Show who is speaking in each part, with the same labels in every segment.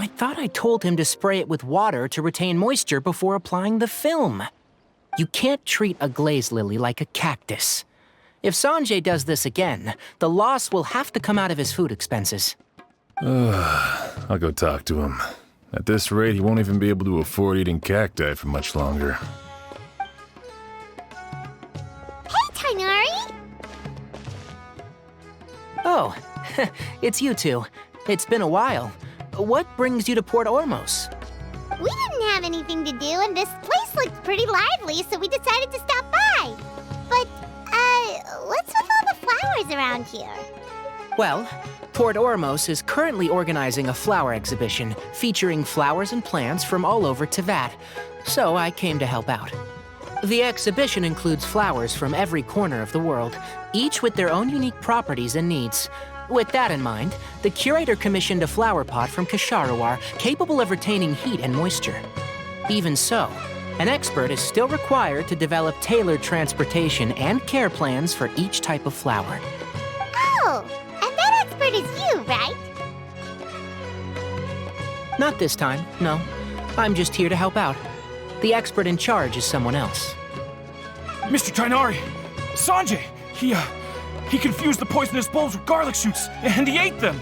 Speaker 1: I thought I told him to spray it with water to retain moisture before applying the film. You can't treat a glaze lily like a cactus. If Sanjay does this again, the loss will have to come out of his food expenses.
Speaker 2: I'll go talk to him. At this rate, he won't even be able to afford eating cacti for much longer.
Speaker 3: Hey, Tighnari!
Speaker 1: Oh, it's you two. It's been a while. What brings you to Port Ormos?
Speaker 3: We didn't have anything to do, and this place looked pretty lively, so we decided to stop by. But, what's with all the flowers around here?
Speaker 1: Well, Port Ormos is currently organizing a flower exhibition featuring flowers and plants from all over Teyvat, so I came to help out. The exhibition includes flowers from every corner of the world, each with their own unique properties and needs. With that in mind, the curator commissioned a flower pot from Kasharawar capable of retaining heat and moisture. Even so, an expert is still required to develop tailored transportation and care plans for each type of flower.
Speaker 3: Oh, and that expert is you, right?
Speaker 1: Not this time, no. I'm just here to help out. The expert in charge is someone else.
Speaker 4: Mr. Tighnari! Sanjay! He confused the poisonous bulbs with garlic shoots, and he ate them!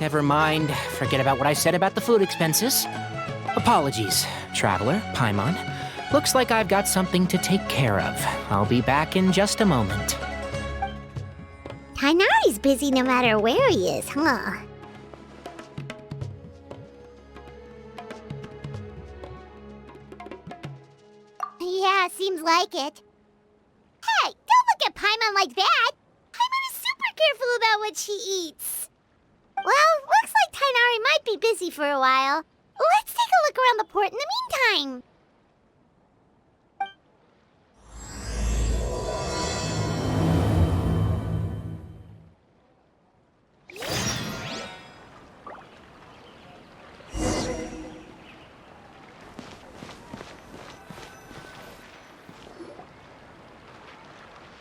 Speaker 1: Never mind. Forget about what I said about the food expenses. Apologies, Traveler, Paimon. Looks like I've got something to take care of. I'll be back in just a moment.
Speaker 3: Tighnari's busy no matter where he is, huh? Yeah, seems like it. Hey, don't look at Paimon like that! Paimon is super careful about what she eats. Well, looks like Tighnari might be busy for a while. Let's take a look around the port in the meantime.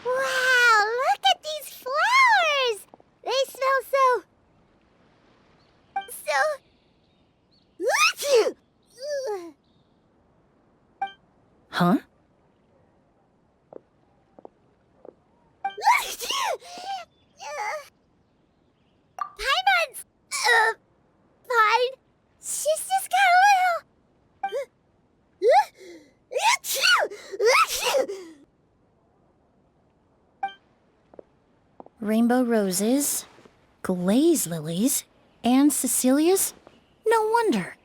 Speaker 3: Wow, look at these flowers! They smell so...
Speaker 5: Huh?
Speaker 3: Paimon's... fine. She's just got a little...
Speaker 5: Rainbow roses, glaze lilies, and Cecilia's? No wonder.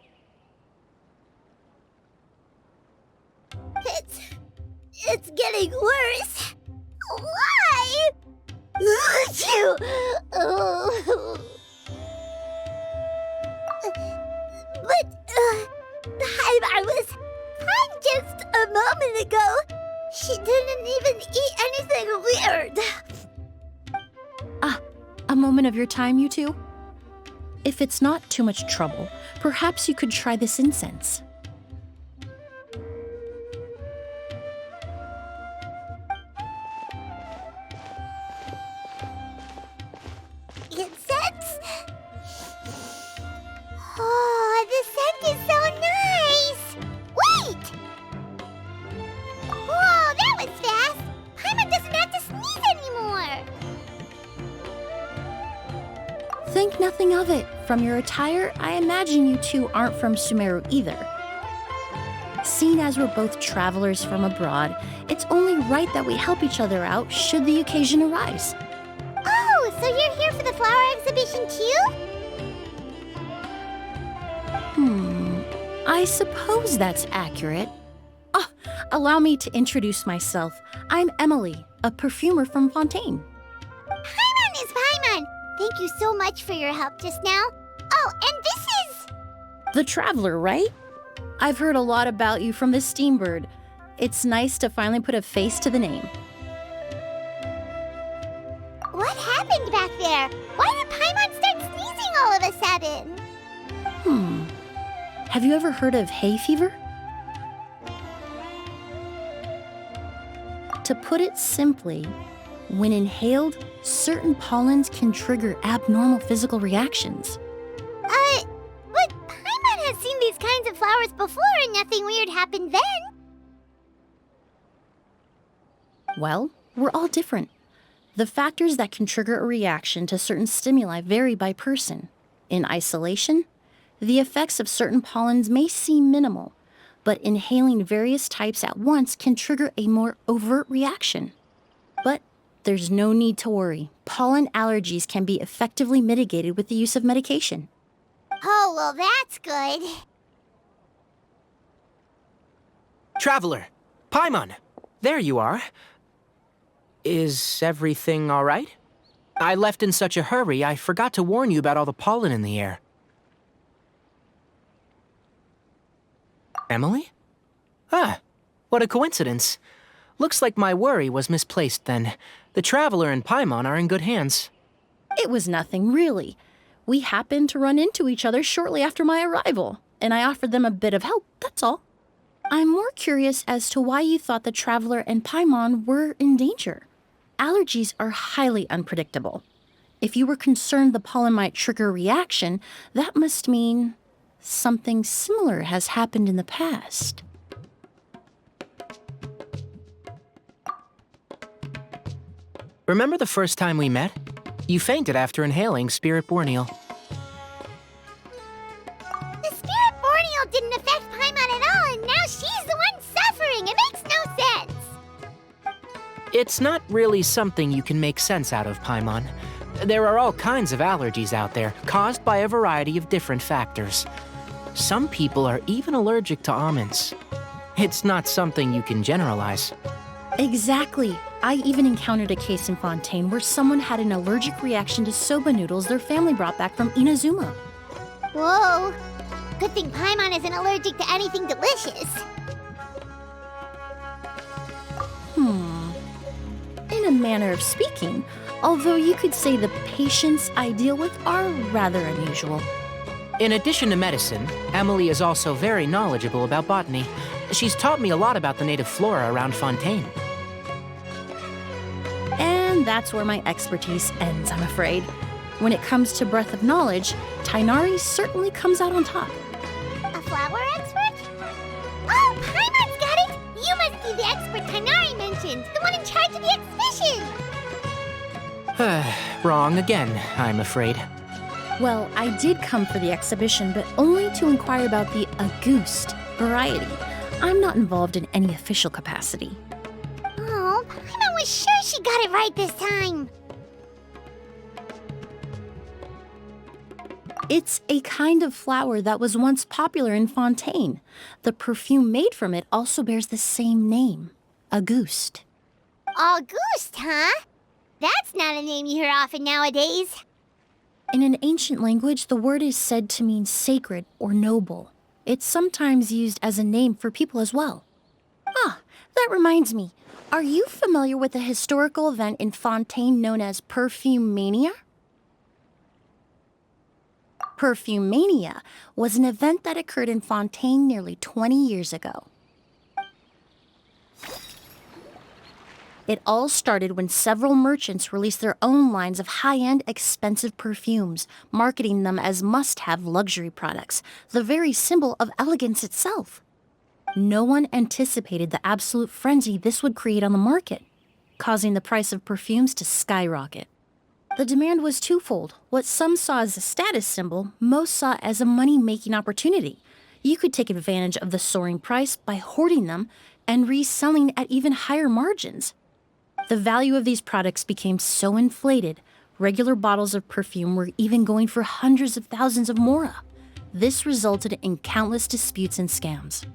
Speaker 3: It's getting worse. Why? But, Paimon was fine just a moment ago. She didn't even eat anything weird.
Speaker 5: A moment of your time, you two? If it's not too much trouble, perhaps you could try this incense.
Speaker 3: Incense? Oh, the scent is so nice! Wait! Whoa, that was fast! Paimon doesn't have to sneeze anymore!
Speaker 5: Think nothing of it. From your attire, I imagine you two aren't from Sumeru either. Seeing as we're both travelers from abroad, it's only right that we help each other out should the occasion arise.
Speaker 3: Oh, so you're here for the flower exhibition too?
Speaker 5: I suppose that's accurate. Allow me to introduce myself. I'm Emilie, a perfumer from Fontaine.
Speaker 3: Paimon is Paimon! Thank you so much for your help just now. Oh, and this is...
Speaker 5: The Traveler, right? I've heard a lot about you from the Steambird. It's nice to finally put a face to the name.
Speaker 3: What happened back there? Why did Paimon start sneezing all of a sudden?
Speaker 5: Have you ever heard of hay fever? To put it simply, when inhaled, certain pollens can trigger abnormal physical reactions.
Speaker 3: hours before and nothing weird happened then.
Speaker 5: Well, we're all different. The factors that can trigger a reaction to certain stimuli vary by person. In isolation, the effects of certain pollens may seem minimal, but inhaling various types at once can trigger a more overt reaction. But there's no need to worry. Pollen allergies can be effectively mitigated with the use of medication.
Speaker 3: Oh, well, that's good.
Speaker 1: Traveler, Paimon, there you are. Is everything all right? I left in such a hurry, I forgot to warn you about all the pollen in the air. Emily? Ah, what a coincidence. Looks like my worry was misplaced then. The Traveler and Paimon are in good hands.
Speaker 5: It was nothing, really. We happened to run into each other shortly after my arrival, and I offered them a bit of help, that's all. I'm more curious as to why you thought the Traveler and Paimon were in danger. Allergies are highly unpredictable. If you were concerned the pollen might trigger a reaction, that must mean something similar has happened in the past.
Speaker 1: Remember the first time we met? You fainted after inhaling Spirit Borneal.
Speaker 3: The Spirit Borneal didn't affect Paimon at all, and now she's the one suffering. It makes no sense.
Speaker 1: It's not really something you can make sense out of, Paimon. There are all kinds of allergies out there, caused by a variety of different factors. Some people are even allergic to almonds. It's not something you can generalize.
Speaker 5: Exactly. I even encountered a case in Fontaine where someone had an allergic reaction to soba noodles their family brought back from Inazuma.
Speaker 3: Whoa. Good thing Paimon isn't allergic to anything delicious.
Speaker 5: In a manner of speaking, although you could say the patients I deal with are rather unusual.
Speaker 1: In addition to medicine, Emilie is also very knowledgeable about botany. She's taught me a lot about the native flora around Fontaine.
Speaker 5: And that's where my expertise ends, I'm afraid. When it comes to breadth of knowledge, Tighnari certainly comes out on top.
Speaker 3: A flower expert? Oh, Paimon's got it! You must be the expert Tighnari mentioned, the one in charge of the exhibition!
Speaker 1: Wrong again, I'm afraid.
Speaker 5: Well, I did come for the exhibition, but only to inquire about the Auguste variety. I'm not involved in any official capacity.
Speaker 3: Oh, Paimon was sure she got it right this time.
Speaker 5: It's a kind of flower that was once popular in Fontaine. The perfume made from it also bears the same name, Auguste.
Speaker 3: Auguste, huh? That's not a name you hear often nowadays.
Speaker 5: In an ancient language, the word is said to mean sacred or noble. It's sometimes used as a name for people as well. Ah, that reminds me. Are you familiar with a historical event in Fontaine known as Perfume Mania? Perfume Mania was an event that occurred in Fontaine nearly 20 years ago. It all started when several merchants released their own lines of high-end, expensive perfumes, marketing them as must-have luxury products, the very symbol of elegance itself. No one anticipated the absolute frenzy this would create on the market, causing the price of perfumes to skyrocket. The demand was twofold. What some saw as a status symbol, most saw as a money-making opportunity. You could take advantage of the soaring price by hoarding them and reselling at even higher margins. The value of these products became so inflated, regular bottles of perfume were even going for hundreds of thousands of mora. This resulted in countless disputes and scams.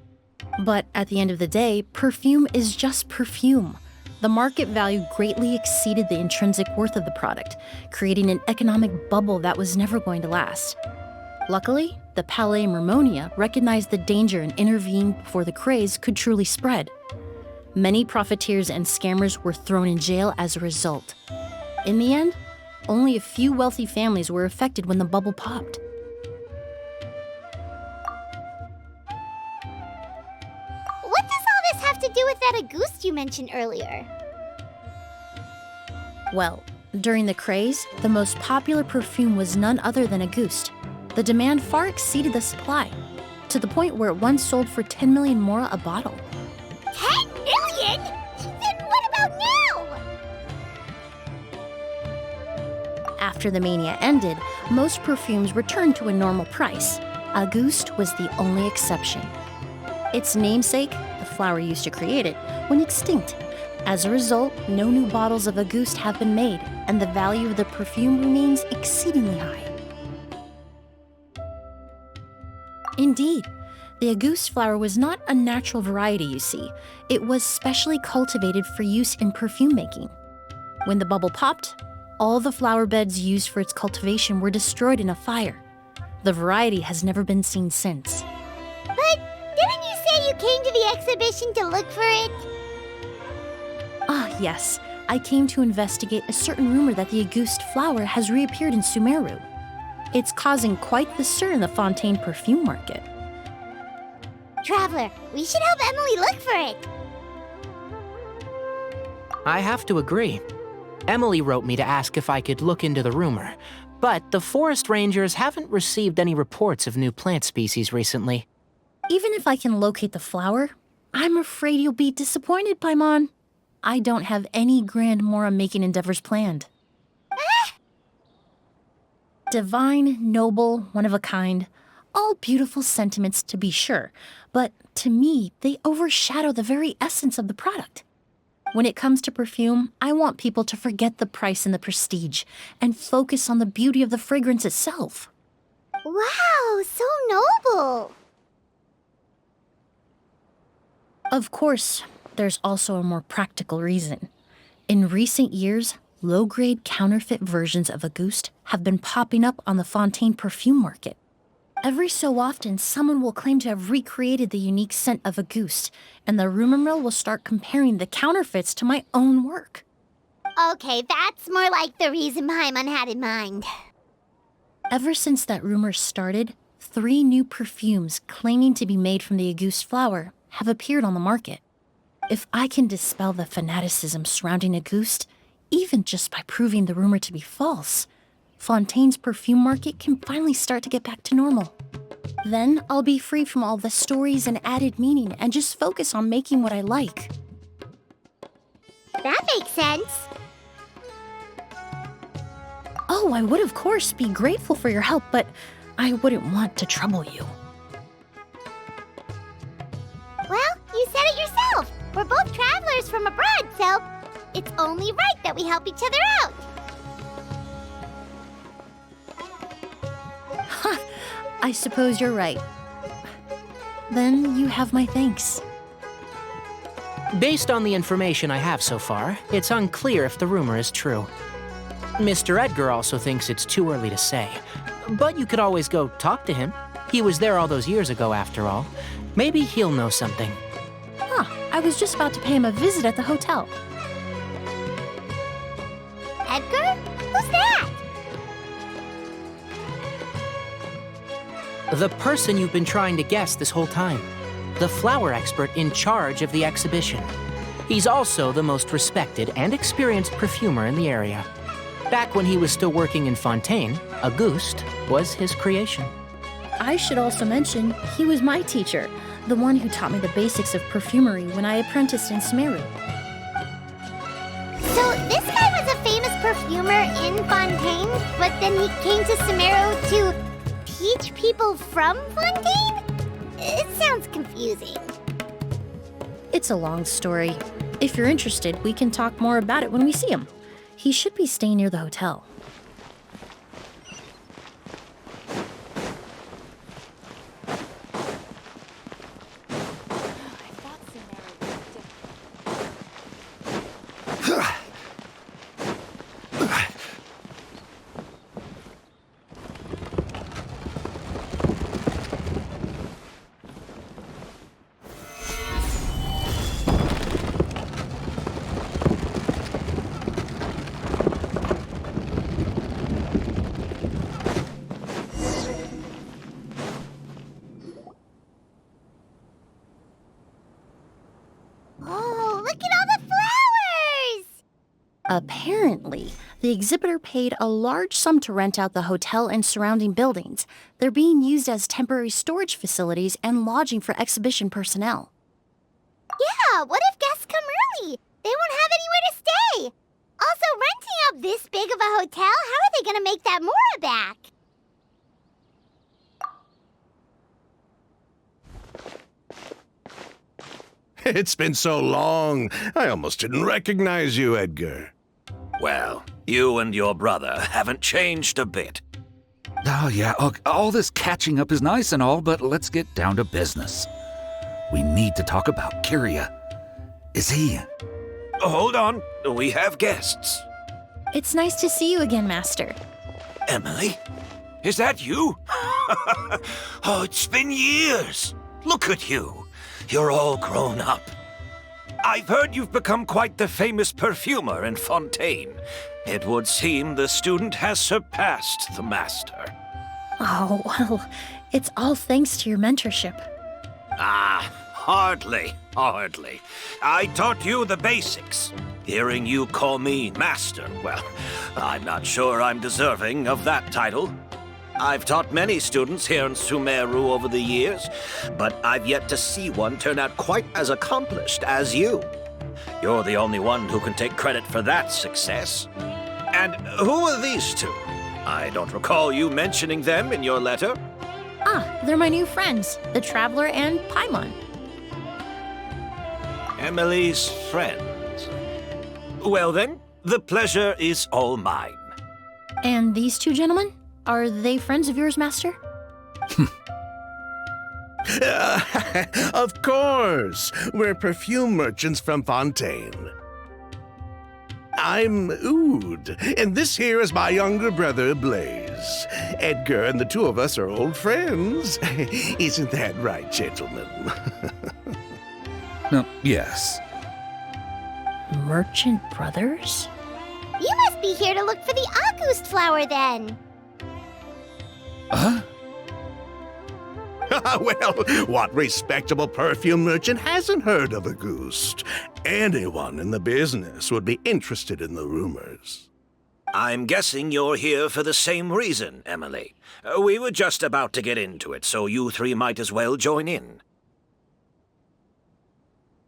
Speaker 5: But at the end of the day, perfume is just perfume. The market value greatly exceeded the intrinsic worth of the product, creating an economic bubble that was never going to last. Luckily, the Palais Mermonia recognized the danger and intervened before the craze could truly spread. Many profiteers and scammers were thrown in jail as a result. In the end, only a few wealthy families were affected when the bubble popped.
Speaker 3: What does all this have to do with that Auguste you mentioned earlier?
Speaker 5: Well, during the craze, the most popular perfume was none other than Auguste. The demand far exceeded the supply. to the point where it once sold for 10 million mora a bottle.
Speaker 3: 10 million? Then what about now?
Speaker 5: After the mania ended, most perfumes returned to a normal price. Auguste was the only exception. Its namesake, the flower used to create it, went extinct. As a result, no new bottles of Auguste have been made, and the value of the perfume remains exceedingly high. Indeed, the Auguste flower was not a natural variety, you see. It was specially cultivated for use in perfume making. When the bubble popped, all the flower beds used for its cultivation were destroyed in a fire. The variety has never been seen since.
Speaker 3: But didn't you say you came to the exhibition to look for it?
Speaker 5: Ah, yes. I came to investigate a certain rumor that the Auguste flower has reappeared in Sumeru. It's causing quite the stir in the Fontaine perfume market.
Speaker 3: Traveler, we should help Emilie look for it.
Speaker 1: I have to agree. Emilie wrote me to ask if I could look into the rumor, but the forest rangers haven't received any reports of new plant species recently.
Speaker 5: Even if I can locate the flower, I'm afraid you'll be disappointed, Paimon. I don't have any grand mora-making endeavors planned. Divine, noble, one of a kind, all beautiful sentiments to be sure, but to me, they overshadow the very essence of the product. When it comes to perfume, I want people to forget the price and the prestige and focus on the beauty of the fragrance itself.
Speaker 3: Wow, so noble.
Speaker 5: Of course, there's also a more practical reason. In recent years, low-grade counterfeit versions of Auguste have been popping up on the Fontaine perfume market. Every so often, someone will claim to have recreated the unique scent of Auguste, and the rumor mill will start comparing the counterfeits to my own work.
Speaker 3: Okay, that's more like the reason Paimon had in mind.
Speaker 5: Ever since that rumor started, 3 new perfumes claiming to be made from the Auguste flower have appeared on the market. If I can dispel the fanaticism surrounding Auguste, even just by proving the rumor to be false, Fontaine's perfume market can finally start to get back to normal. Then I'll be free from all the stories and added meaning and just focus on making what I like.
Speaker 3: That makes sense.
Speaker 5: Oh, I would of course be grateful for your help, but I wouldn't want to trouble you.
Speaker 3: Well, you said it yourself. We're both travelers from abroad, so it's only right that we help each other out.
Speaker 5: I suppose you're right. Then you have my thanks.
Speaker 1: Based on the information I have so far, it's unclear if the rumor is true. Mr. Edgar also thinks it's too early to say, but you could always go talk to him. He was there all those years ago, after all. Maybe he'll know something.
Speaker 5: I was just about to pay him a visit at the hotel.
Speaker 3: Edgar? Who's that?
Speaker 1: The person you've been trying to guess this whole time. The flower expert in charge of the exhibition. He's also the most respected and experienced perfumer in the area. Back when he was still working in Fontaine, Auguste was his creation.
Speaker 5: I should also mention, he was my teacher, the one who taught me the basics of perfumery when I apprenticed in Sumeru.
Speaker 3: So this guy was a famous perfumer in Fontaine, but then he came to Sumeru to teach people from Fontaine? It sounds confusing.
Speaker 5: It's a long story. If you're interested, we can talk more about it when we see him. He should be staying near the hotel. Apparently, the exhibitor paid a large sum to rent out the hotel and surrounding buildings. They're being used as temporary storage facilities and lodging for exhibition personnel.
Speaker 3: Yeah, what if guests come early? They won't have anywhere to stay. Also, renting out this big of a hotel, how are they gonna make that Mora back?
Speaker 6: It's been so long, I almost didn't recognize you, Edgar.
Speaker 7: Well, you and your brother haven't changed a bit.
Speaker 8: Oh, yeah, all this catching up is nice and all, but let's get down to business. We need to talk about Kyria. Is he...
Speaker 7: Hold on, we have guests.
Speaker 5: It's nice to see you again, Master.
Speaker 7: Emilie? Is that you? Oh, it's been years. Look at you. You're all grown up. I've heard you've become quite the famous perfumer in Fontaine. It would seem the student has surpassed the master.
Speaker 5: Oh, well, it's all thanks to your mentorship.
Speaker 7: Ah, hardly. I taught you the basics. Hearing you call me master, well, I'm not sure I'm deserving of that title. I've taught many students here in Sumeru over the years, but I've yet to see one turn out quite as accomplished as you. You're the only one who can take credit for that success. And who are these two? I don't recall you mentioning them in your letter.
Speaker 5: Ah, they're my new friends, the Traveler and Paimon.
Speaker 7: Emilie's friends. Well then, the pleasure is all mine.
Speaker 5: And these two gentlemen? Are they friends of yours, Master?
Speaker 6: Of course! We're perfume merchants from Fontaine. I'm Oud, and this here is my younger brother, Blaze. Edgar and the two of us are old friends. Isn't that right, gentlemen?
Speaker 8: No, yes.
Speaker 5: Merchant brothers?
Speaker 3: You must be here to look for the August flower then.
Speaker 8: Huh?
Speaker 6: Well, what respectable perfume merchant hasn't heard of Auguste? Anyone in the business would be interested in the rumors.
Speaker 7: I'm guessing you're here for the same reason, Emilie. We were just about to get into it, so you three might as well join in.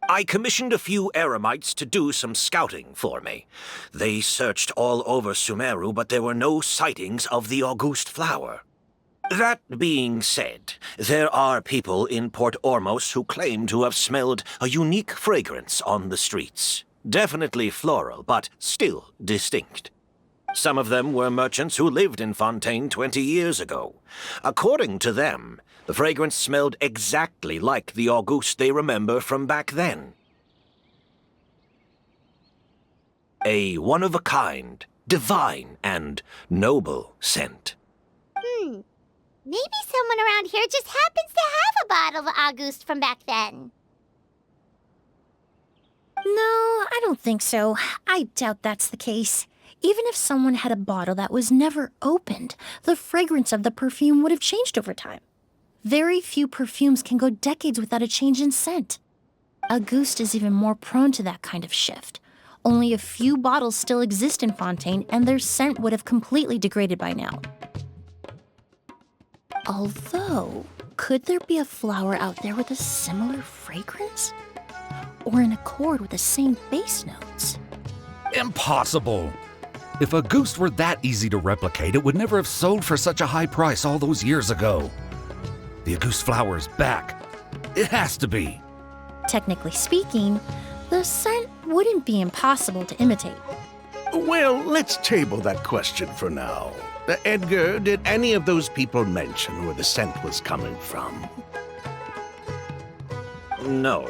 Speaker 7: I commissioned a few eremites to do some scouting for me. They searched all over Sumeru, but there were no sightings of the Auguste flower. That being said, there are people in Port Ormos who claim to have smelled a unique fragrance on the streets. Definitely floral, but still distinct. Some of them were merchants who lived in Fontaine 20 years ago. According to them, the fragrance smelled exactly like the Auguste they remember from back then. A one-of-a-kind, divine, and noble scent.
Speaker 3: Maybe someone around here just happens to have a bottle of Auguste from back then.
Speaker 5: No, I don't think so. I doubt that's the case. Even if someone had a bottle that was never opened, the fragrance of the perfume would have changed over time. Very few perfumes can go decades without a change in scent. Auguste is even more prone to that kind of shift. Only a few bottles still exist in Fontaine, and their scent would have completely degraded by now. Although, could there be a flower out there with a similar fragrance? Or in accord with the same base notes?
Speaker 8: Impossible! If Auguste were that easy to replicate, it would never have sold for such a high price all those years ago. The Auguste flower is back. It has to be.
Speaker 5: Technically speaking, the scent wouldn't be impossible to imitate.
Speaker 6: Well, let's table that question for now. Edgar, did any of those people mention where the scent was coming from?
Speaker 7: No.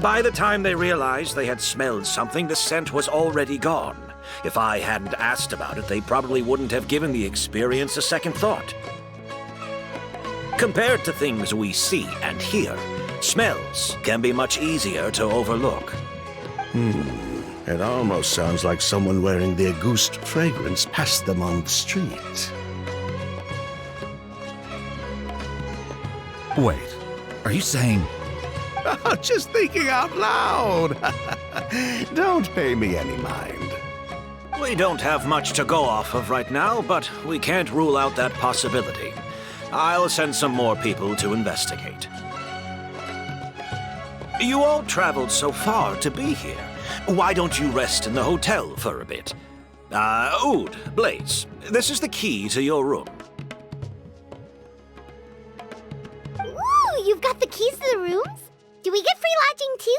Speaker 7: By the time they realized they had smelled something, the scent was already gone. If I hadn't asked about it, they probably wouldn't have given the experience a second thought. Compared to things we see and hear, smells can be much easier to overlook.
Speaker 6: It almost sounds like someone wearing the Auguste fragrance passed them on the street.
Speaker 8: Wait, are you saying...
Speaker 6: Just thinking out loud. Don't pay me any mind.
Speaker 7: We don't have much to go off of right now, but we can't rule out that possibility. I'll send some more people to investigate. You all traveled so far to be here. Why don't you rest in the hotel for a bit? Oud, Blaze, this is the key to your room.
Speaker 3: Ooh, you've got the keys to the rooms? Do we get free lodging too?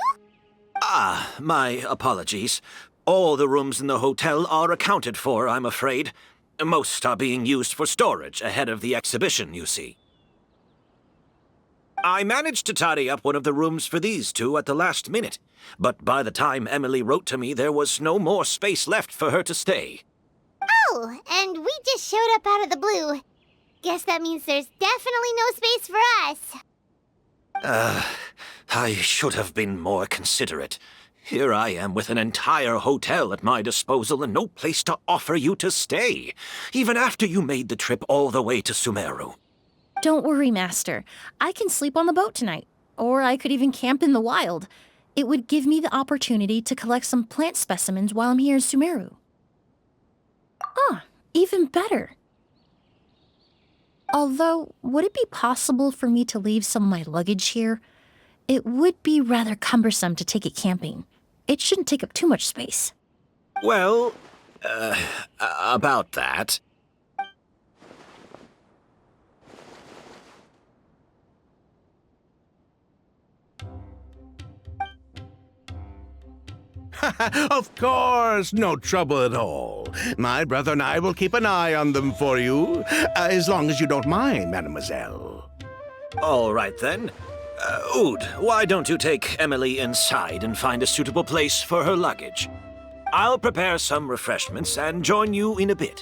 Speaker 7: My apologies. All the rooms in the hotel are accounted for, I'm afraid. Most are being used for storage ahead of the exhibition, you see. I managed to tidy up one of the rooms for these two at the last minute, but by the time Emilie wrote to me, there was no more space left for her to stay.
Speaker 3: Oh, and we just showed up out of the blue. Guess that means there's definitely no space for us.
Speaker 7: I should have been more considerate. Here I am with an entire hotel at my disposal and no place to offer you to stay, even after you made the trip all the way to Sumeru.
Speaker 5: Don't worry, Master. I can sleep on the boat tonight. Or I could even camp in the wild. It would give me the opportunity to collect some plant specimens while I'm here in Sumeru. Ah, even better. Although, would it be possible for me to leave some of my luggage here? It would be rather cumbersome to take it camping. It shouldn't take up too much space.
Speaker 7: Well, about that.
Speaker 6: Of course, no trouble at all. My brother and I will keep an eye on them for you, as long as you don't mind, mademoiselle.
Speaker 7: All right, then. Oud, why don't you take Emilie inside and find a suitable place for her luggage? I'll prepare some refreshments and join you in a bit.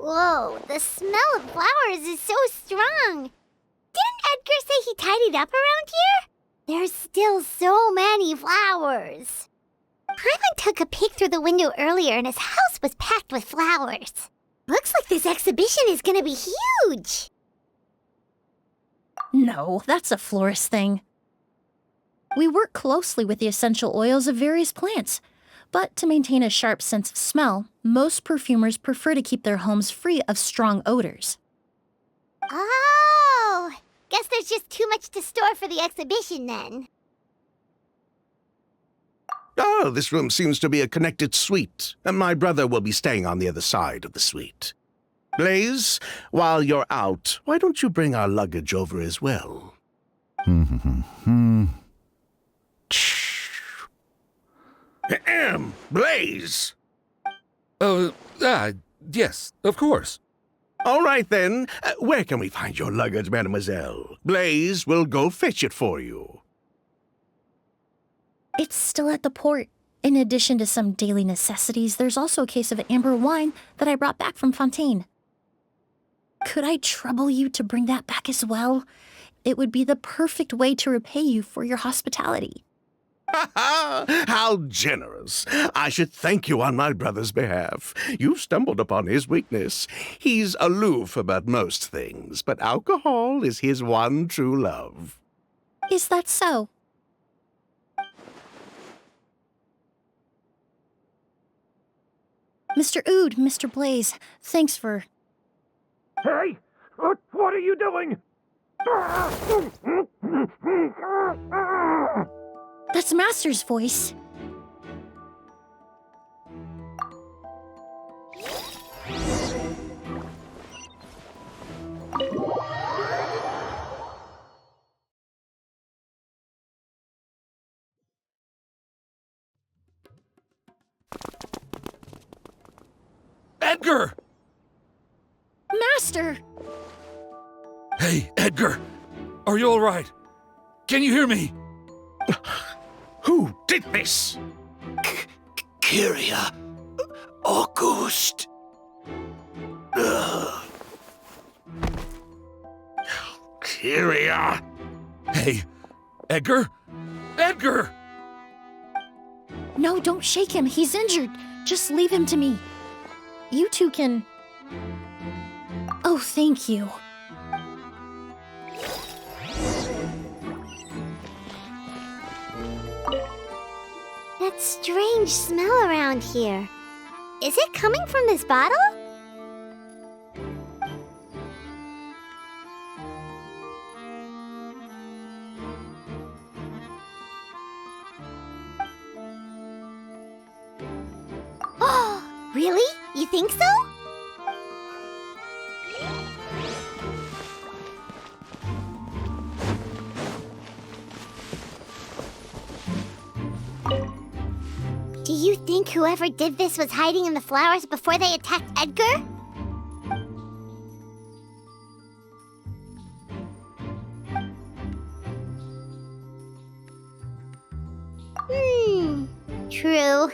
Speaker 3: Whoa, the smell of flowers is so strong. Didn't Edgar say he tidied up around here? There's still so many flowers. Paimon took a peek through the window earlier and his house was packed with flowers. Looks like this exhibition is gonna be huge.
Speaker 5: No, that's a florist thing. We work closely with the essential oils of various plants. But to maintain a sharp sense of smell, most perfumers prefer to keep their homes free of strong odors.
Speaker 3: Oh, guess there's just too much to store for the exhibition then.
Speaker 6: Oh, this room seems to be a connected suite, and my brother will be staying on the other side of the suite. Blaze, while you're out, why don't you bring our luggage over as well? Blaze!
Speaker 8: Yes, of course.
Speaker 6: All right, then. Where can we find your luggage, mademoiselle? Blaze will go fetch it for you.
Speaker 5: It's still at the port. In addition to some daily necessities, there's also a case of amber wine that I brought back from Fontaine. Could I trouble you to bring that back as well? It would be the perfect way to repay you for your hospitality.
Speaker 6: How generous. I should thank you on my brother's behalf. You've stumbled upon his weakness. He's aloof about most things, but alcohol is his one true love.
Speaker 5: Is that so? Mr. Oud, Mr. Blaze, thanks for...
Speaker 4: Hey! What are you doing?
Speaker 5: That's Master's voice.
Speaker 8: Edgar!
Speaker 5: Master!
Speaker 8: Hey, Edgar! Are you all right? Can you hear me?
Speaker 6: Who did this?
Speaker 7: Kyria. August.
Speaker 6: Kyria.
Speaker 8: Hey, Edgar? Edgar!
Speaker 5: No, don't shake him. He's injured. Just leave him to me. You two can... Oh, thank you.
Speaker 3: That strange smell around here. Is it coming from this bottle? Oh, really? You think so? Do you think whoever did this was hiding in the flowers before they attacked Edgar? True.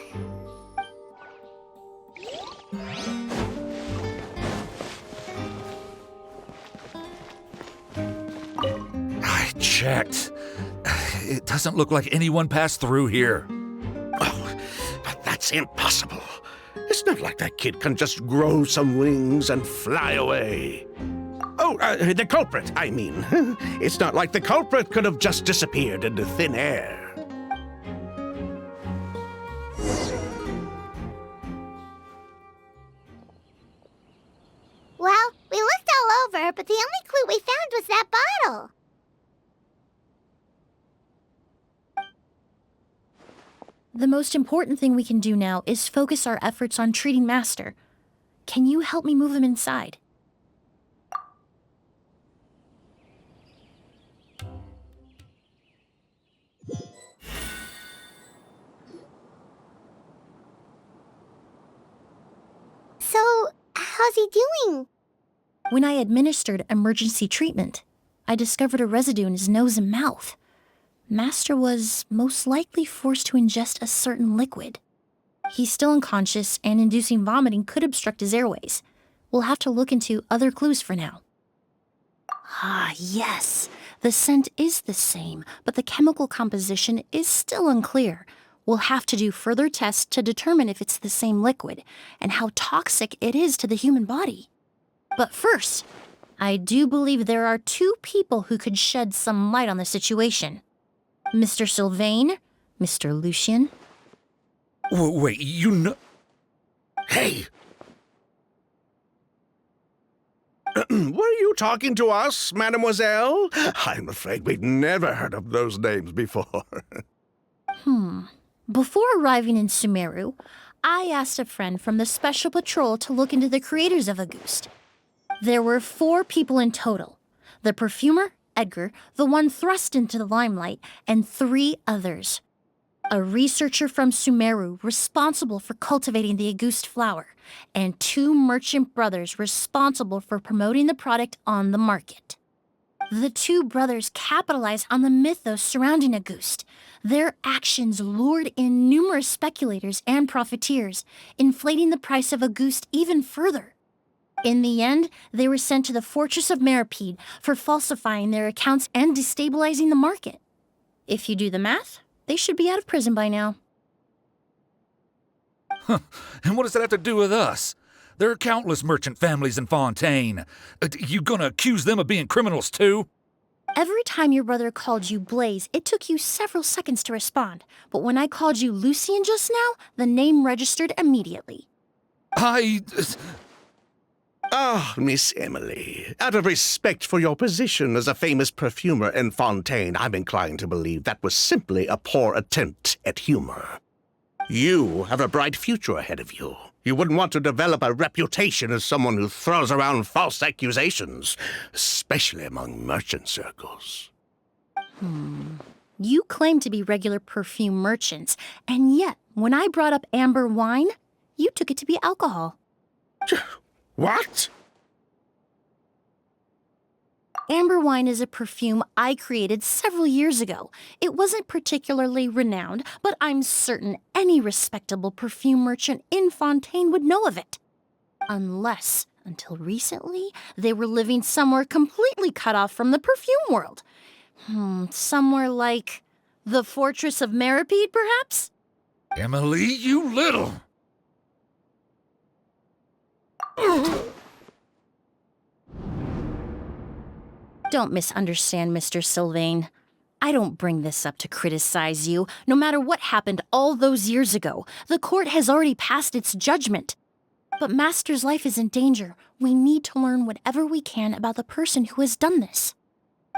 Speaker 8: I checked. It doesn't look like anyone passed through here.
Speaker 6: Oh, but that's impossible. It's not like that kid can just grow some wings and fly away. Oh, the culprit, I mean. It's not like the culprit could have just disappeared into thin air.
Speaker 3: Well, we looked all over, but the only clue we found was that bottle.
Speaker 5: The most important thing we can do now is focus our efforts on treating Master. Can you help me move him inside?
Speaker 3: So, how's he doing?
Speaker 5: When I administered emergency treatment, I discovered a residue in his nose and mouth. Master was most likely forced to ingest a certain liquid. He's still unconscious, and inducing vomiting could obstruct his airways. We'll have to look into other clues for now. Ah, yes. The scent is the same, but the chemical composition is still unclear. We'll have to do further tests to determine if it's the same liquid, and how toxic it is to the human body. But first, I do believe there are two people who could shed some light on the situation. Mr. Sylvain, Mr. Lucien.
Speaker 8: Wait, you know...
Speaker 6: Hey! Were you talking to us, mademoiselle? I'm afraid we've never heard of those names before.
Speaker 5: Before arriving in Sumeru, I asked a friend from the Special Patrol to look into the creators of Auguste. There were 4 people in total. The perfumer, Edgar, the one thrust into the limelight, and 3 others. A researcher from Sumeru responsible for cultivating the Auguste flower, and 2 merchant brothers responsible for promoting the product on the market. The 2 brothers capitalized on the mythos surrounding Auguste. Their actions lured in numerous speculators and profiteers, inflating the price of Auguste even further. In the end, they were sent to the Fortress of Meripede for falsifying their accounts and destabilizing the market. If you do the math, they should be out of prison by now.
Speaker 8: And what does that have to do with us? There are countless merchant families in Fontaine. You gonna accuse them of being criminals too?
Speaker 5: Every time your brother called you Blaze, it took you several seconds to respond. But when I called you Lucien just now, the name registered immediately.
Speaker 6: Ah, Miss Emilie, out of respect for your position as a famous perfumer in Fontaine, I'm inclined to believe that was simply a poor attempt at humor. You have a bright future ahead of you. You wouldn't want to develop a reputation as someone who throws around false accusations, especially among merchant circles.
Speaker 5: You claim to be regular perfume merchants, and yet, when I brought up amber wine, you took it to be alcohol.
Speaker 6: What?
Speaker 5: Amber wine is a perfume I created several years ago. It wasn't particularly renowned, but I'm certain any respectable perfume merchant in Fontaine would know of it. Unless, until recently, they were living somewhere completely cut off from the perfume world. Somewhere like the Fortress of Meripede, perhaps?
Speaker 8: Emilie, you little...
Speaker 5: Don't misunderstand, Mr. Sylvain. I don't bring this up to criticize you. No matter what happened all those years ago, the court has already passed its judgment. But Master's life is in danger. We need to learn whatever we can about the person who has done this.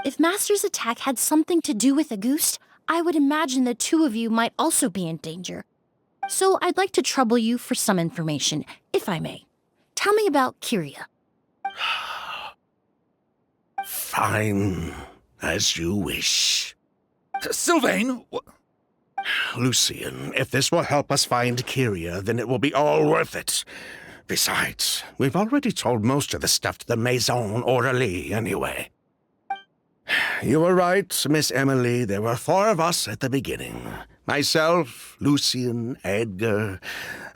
Speaker 5: If Master's attack had something to do with Auguste, I would imagine the two of you might also be in danger. So I'd like to trouble you for some information, if I may. Tell me about Kyria.
Speaker 6: Fine, as you wish.
Speaker 8: Sylvain!
Speaker 6: Lucien, if this will help us find Kyria, then it will be all worth it. Besides, we've already told most of the stuff to the Maison orderly anyway. You were right, Miss Emilie. There were 4 of us at the beginning. Myself, Lucien, Edgar,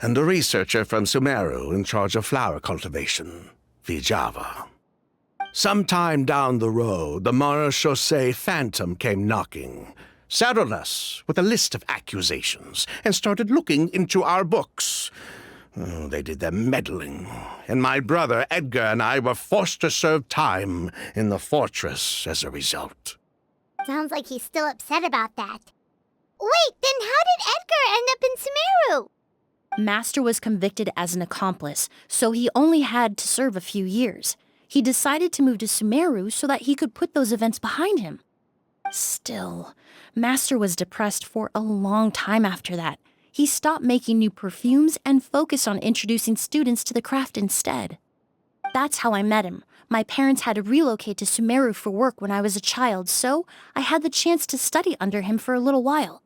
Speaker 6: and a researcher from Sumeru in charge of flower cultivation, RYZEN. Sometime down the road, the Marechaussee Phantom came knocking, saddled us with a list of accusations, and started looking into our books. Oh, they did their meddling, and my brother Edgar and I were forced to serve time in the fortress as a result.
Speaker 3: Sounds like he's still upset about that. Wait, then how did Edgar end up in Sumeru?
Speaker 5: Master was convicted as an accomplice, so he only had to serve a few years. He decided to move to Sumeru so that he could put those events behind him. Still, Master was depressed for a long time after that. He stopped making new perfumes and focused on introducing students to the craft instead. That's how I met him. My parents had to relocate to Sumeru for work when I was a child, so I had the chance to study under him for a little while.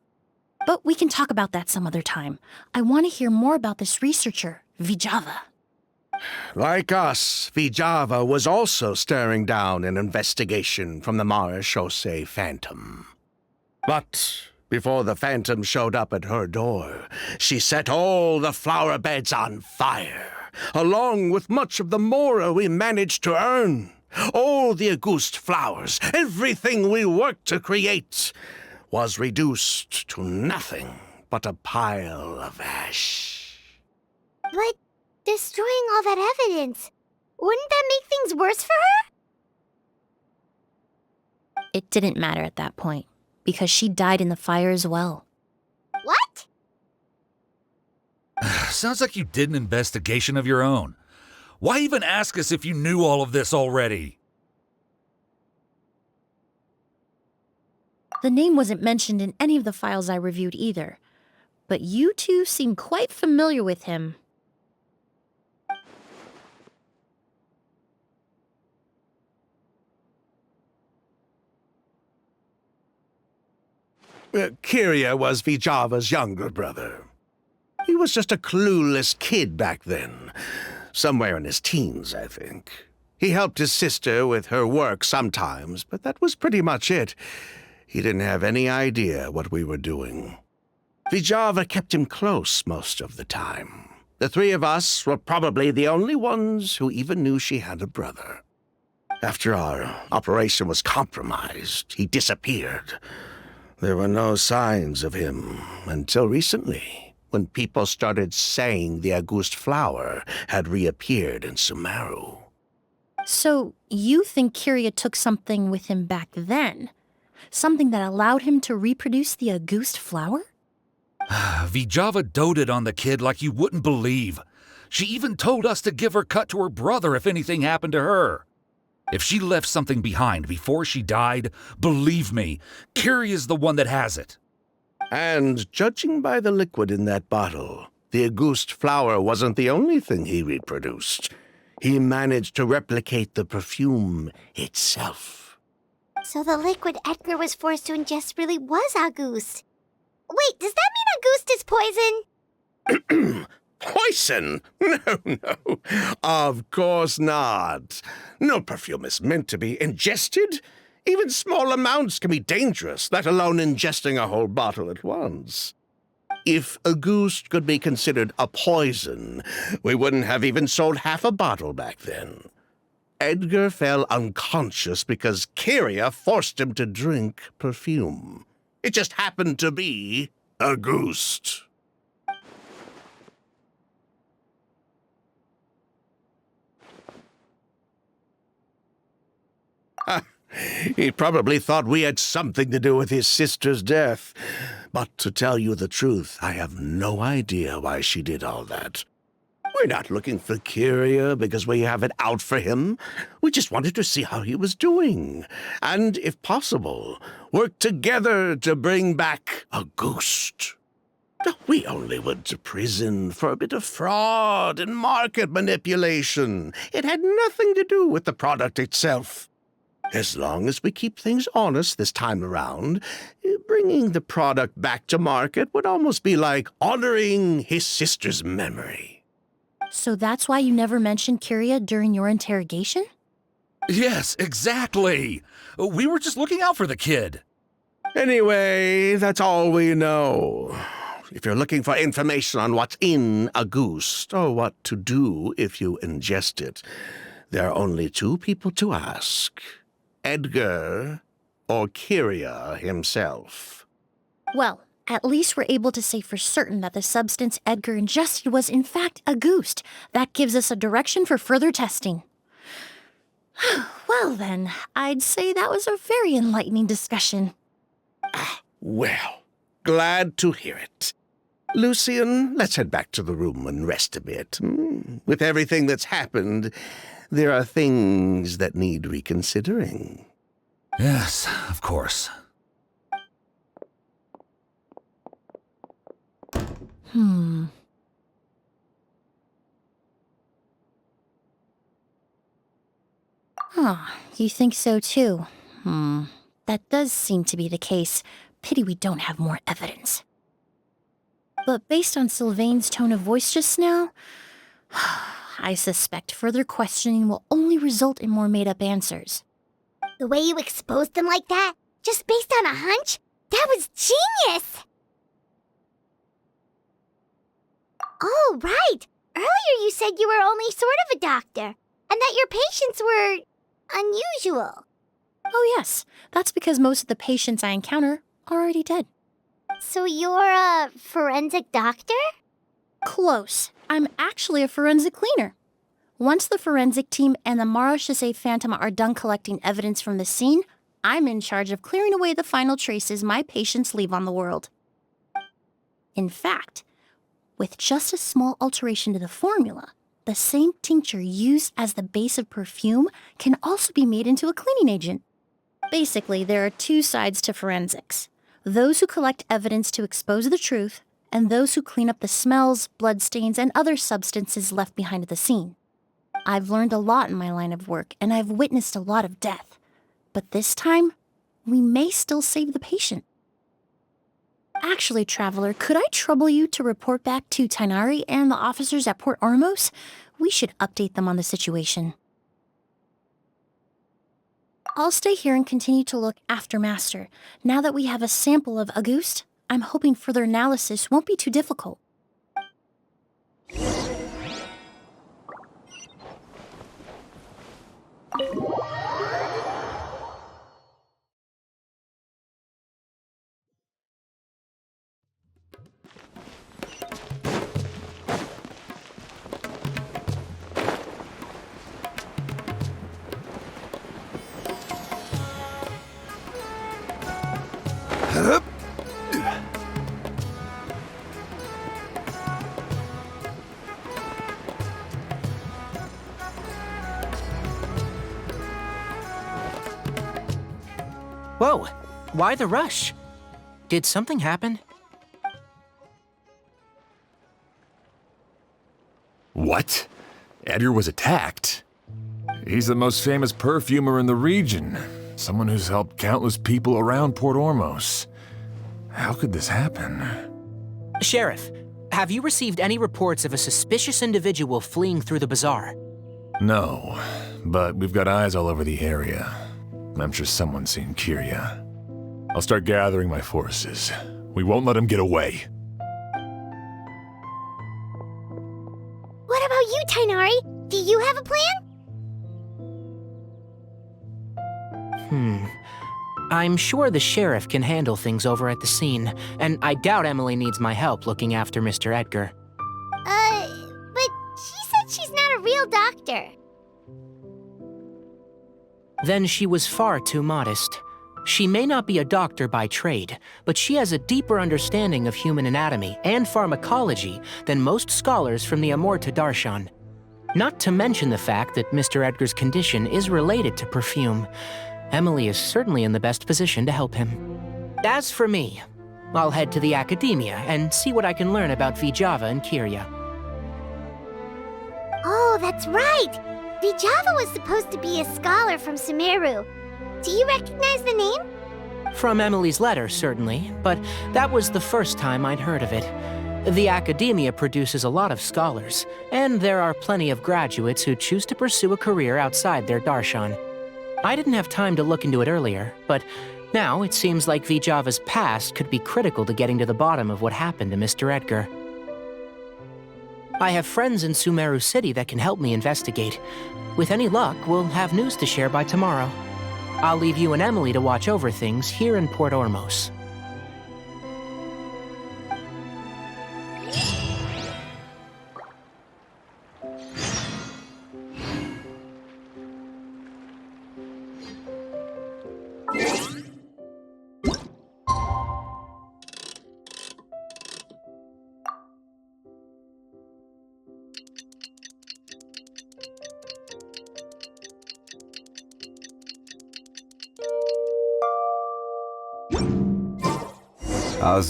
Speaker 5: But we can talk about that some other time. I want to hear more about this researcher, RYZEN.
Speaker 6: Like us, RYZEN was also staring down an investigation from the Marechaussee Phantom. But before the Phantom showed up at her door, she set all the flower beds on fire, along with much of the mora we managed to earn. All the Auguste flowers, everything we worked to create, was reduced to nothing but a pile of ash.
Speaker 3: But destroying all that evidence, wouldn't that make things worse for her?
Speaker 5: It didn't matter at that point, because she died in the fire as well.
Speaker 3: What?
Speaker 8: Sounds like you did an investigation of your own. Why even ask us if you knew all of this already?
Speaker 5: The name wasn't mentioned in any of the files I reviewed either, but you two seem quite familiar with him.
Speaker 6: Kyria was RYZEN's younger brother. He was just a clueless kid back then. Somewhere in his teens, I think. He helped his sister with her work sometimes, but that was pretty much it. He didn't have any idea what we were doing. RYZEN kept him close most of the time. The 3 of us were probably the only ones who even knew she had a brother. After our operation was compromised, he disappeared. There were no signs of him until recently, when people started saying the Auguste flower had reappeared in Sumeru.
Speaker 5: So, you think Kyria took something with him back then? Something that allowed him to reproduce the Auguste flower?
Speaker 8: RYZEN doted on the kid like you wouldn't believe. She even told us to give her cut to her brother if anything happened to her. If she left something behind before she died, believe me, Kyria's the one that has it.
Speaker 6: And judging by the liquid in that bottle, the Auguste flower wasn't the only thing he reproduced. He managed to replicate the perfume itself.
Speaker 3: So the liquid Edgar was forced to ingest really was Auguste. Wait, does that mean Auguste is poison?
Speaker 6: Poison? No. Of course not. No perfume is meant to be ingested. Even small amounts can be dangerous, let alone ingesting a whole bottle at once. If Auguste could be considered a poison, we wouldn't have even sold half a bottle back then. Edgar fell unconscious because Kyria forced him to drink perfume. It just happened to be a ghost. He probably thought we had something to do with his sister's death. But to tell you the truth, I have no idea why she did all that. We're not looking for Kyria because we have it out for him. We just wanted to see how he was doing. And, if possible, work together to bring back a ghost. We only went to prison for a bit of fraud and market manipulation. It had nothing to do with the product itself. As long as we keep things honest this time around, bringing the product back to market would almost be like honoring his sister's memory.
Speaker 5: So that's why you never mentioned Kyria during your interrogation?
Speaker 8: Yes, exactly. We were just looking out for the kid.
Speaker 6: Anyway, that's all we know. If you're looking for information on what's in a goose, or what to do if you ingest it, there are only two people to ask. Edgar or Kyria himself.
Speaker 5: Well, at least we're able to say for certain that the substance Edgar ingested was in fact a goose. That gives us a direction for further testing. Well then, I'd say that was a very enlightening discussion.
Speaker 6: Well, glad to hear it. Lucian, let's head back to the room and rest a bit. With everything that's happened, there are things that need reconsidering.
Speaker 8: Yes, of course.
Speaker 5: You think so too? That does seem to be the case. Pity we don't have more evidence. But based on Sylvain's tone of voice just now, I suspect further questioning will only result in more made-up answers.
Speaker 3: The way you exposed them like that, just based on a hunch, that was genius! Oh, right! Earlier you said you were only sort of a doctor, and that your patients were unusual.
Speaker 5: Oh yes, that's because most of the patients I encounter are already dead.
Speaker 3: So you're a forensic doctor?
Speaker 5: Close. I'm actually a forensic cleaner. Once the forensic team and the Marechaussee Phantom are done collecting evidence from the scene, I'm in charge of clearing away the final traces my patients leave on the world. In fact, with just a small alteration to the formula, the same tincture used as the base of perfume can also be made into a cleaning agent. Basically, there are two sides to forensics. Those who collect evidence to expose the truth, and those who clean up the smells, bloodstains, and other substances left behind at the scene. I've learned a lot in my line of work, and I've witnessed a lot of death. But this time, we may still save the patient. Actually, Traveler, could I trouble you to report back to Tighnari and the officers at Port Ormos? We should update them on the situation. I'll stay here and continue to look after Master. Now that we have a sample of Auguste, I'm hoping further analysis won't be too difficult.
Speaker 1: Whoa, why the rush? Did something happen?
Speaker 2: What? Edgar was attacked? He's the most famous perfumer in the region. Someone who's helped countless people around Port Ormos. How could this happen?
Speaker 1: Sheriff, have you received any reports of a suspicious individual fleeing through the bazaar?
Speaker 2: No, but we've got eyes all over the area. I'm sure someone's seen Kyria. I'll start gathering my forces. We won't let him get away.
Speaker 3: What about you, Tighnari? Do you have a plan?
Speaker 1: I'm sure the sheriff can handle things over at the scene, and I doubt Emilie needs my help looking after Mr. Edgar.
Speaker 3: But she said she's not a real doctor.
Speaker 1: Then she was far too modest. She may not be a doctor by trade, but she has a deeper understanding of human anatomy and pharmacology than most scholars from the Amurta Darshan. Not to mention the fact that Mr. Edgar's condition is related to perfume. Emilie is certainly in the best position to help him. As for me, I'll head to the academia and see what I can learn about VJAWS and Kyria.
Speaker 3: Oh, that's right! VJAWS was supposed to be a scholar from Sumeru. Do you recognize the name?
Speaker 1: From Emilie's letter, certainly, but that was the first time I'd heard of it. The academia produces a lot of scholars, and there are plenty of graduates who choose to pursue a career outside their darshan. I didn't have time to look into it earlier, but now it seems like VJAWS' past could be critical to getting to the bottom of what happened to Mr. Edgar. I have friends in Sumeru City that can help me investigate. With any luck, we'll have news to share by tomorrow. I'll leave you and Emilie to watch over things here in Port Ormos.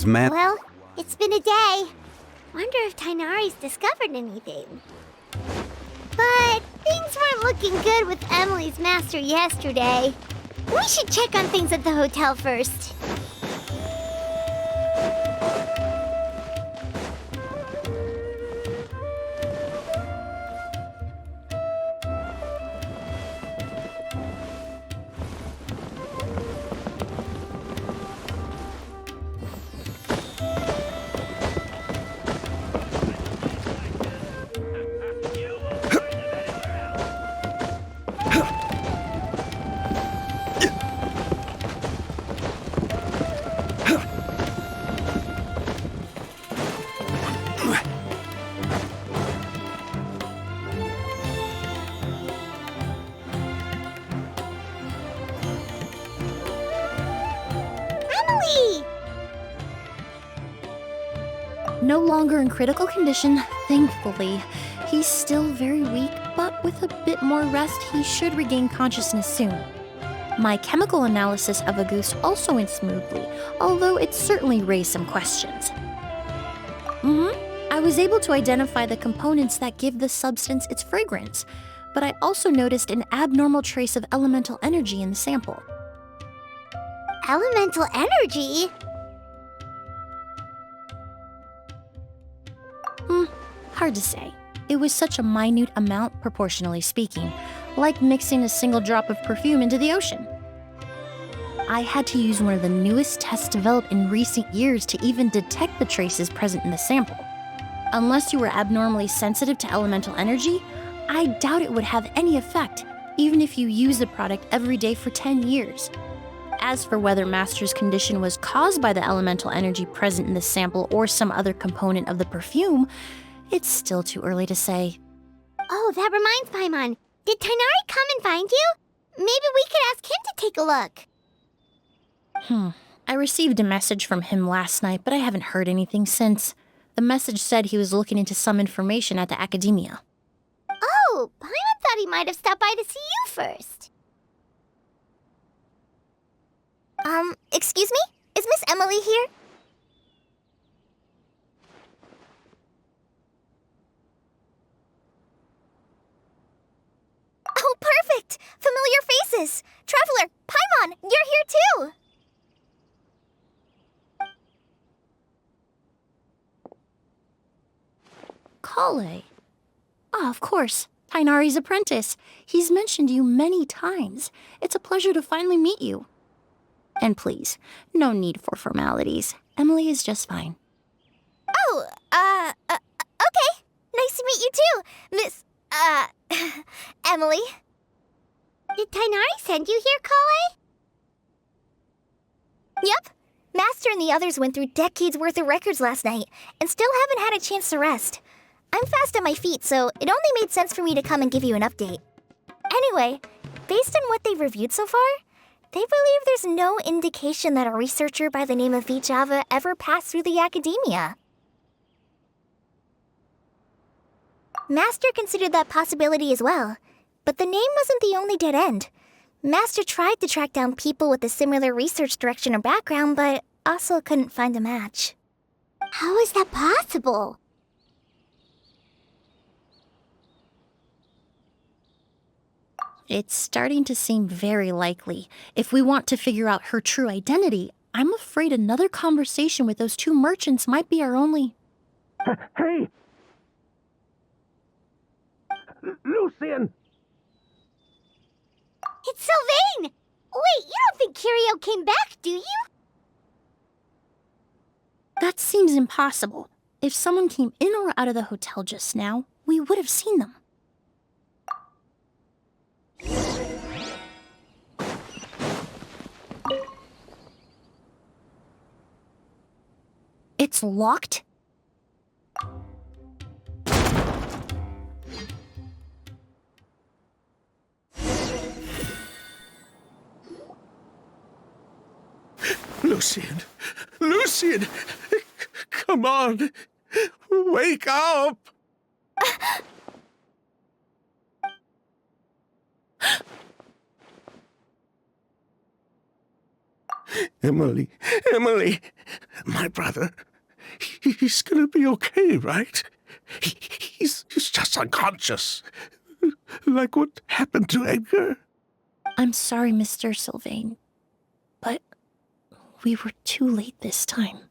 Speaker 3: Well, it's been a day. Wonder if Tighnari's discovered anything. But things weren't looking good with Emilie's master yesterday. We should check on things at the hotel first.
Speaker 5: No longer in critical condition, thankfully. He's still very weak, but with a bit more rest, he should regain consciousness soon. My chemical analysis of Auguste also went smoothly, although it certainly raised some questions. I was able to identify the components that give the substance its fragrance, but I also noticed an abnormal trace of elemental energy in the sample.
Speaker 3: Elemental energy?
Speaker 5: Hard to say. It was such a minute amount, proportionally speaking, like mixing a single drop of perfume into the ocean. I had to use one of the newest tests developed in recent years to even detect the traces present in the sample. Unless you were abnormally sensitive to elemental energy, I doubt it would have any effect, even if you use the product every day for 10 years. As for whether Master's condition was caused by the elemental energy present in the sample or some other component of the perfume, it's still too early to say.
Speaker 3: Oh, that reminds Paimon. Did Tighnari come and find you? Maybe we could ask him to take a look.
Speaker 5: I received a message from him last night, but I haven't heard anything since. The message said he was looking into some information at the academia.
Speaker 3: Oh, Paimon thought he might have stopped by to see you first. Excuse me? Is Miss Emilie here? Oh, perfect! Familiar faces! Traveler, Paimon, you're here too!
Speaker 5: Kale? Ah, of course. Tighnari's apprentice. He's mentioned you many times. It's a pleasure to finally meet you. And please, no need for formalities. Emilie is just fine.
Speaker 3: Oh, okay. Nice to meet you too, Miss, Emilie. Did Tighnari send you here, Kale?
Speaker 9: Yep. Master and the others went through decades worth of records last night, and still haven't had a chance to rest. I'm fast on my feet, so it only made sense for me to come and give you an update. Anyway, based on what they've reviewed so far, they believe there's no indication that a researcher by the name of VJava ever passed through the academia. Master considered that possibility as well, but the name wasn't the only dead end. Master tried to track down people with a similar research direction or background, but also couldn't find a match.
Speaker 3: How is that possible?
Speaker 5: It's starting to seem very likely. If we want to figure out her true identity, I'm afraid another conversation with those two merchants might be our only...
Speaker 6: Hey! Lucian!
Speaker 3: It's Sylvain! Wait, you don't think Kirio came back, do you?
Speaker 5: That seems impossible. If someone came in or out of the hotel just now, we would have seen them. It's locked?
Speaker 6: Lucian! Lucian! Come on! Wake up! Emilie! Emilie! My brother, he's gonna be okay, right? He's just unconscious. Like what happened to Edgar?
Speaker 5: I'm sorry, Mr. Sylvain, but we were too late this time.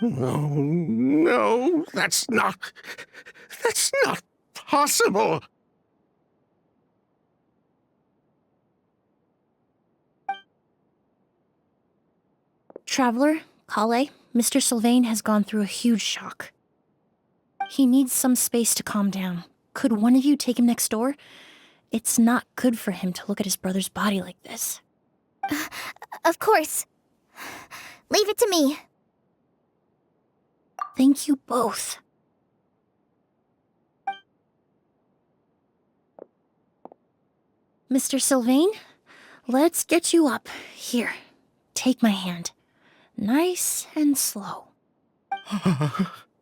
Speaker 6: No, that's not possible.
Speaker 5: Traveler, Kale, Mr. Sylvain has gone through a huge shock. He needs some space to calm down. Could one of you take him next door? It's not good for him to look at his brother's body like this.
Speaker 9: Of course. Leave it to me.
Speaker 5: Thank you both. Mr. Sylvain, let's get you up. Here, take my hand. Nice and slow.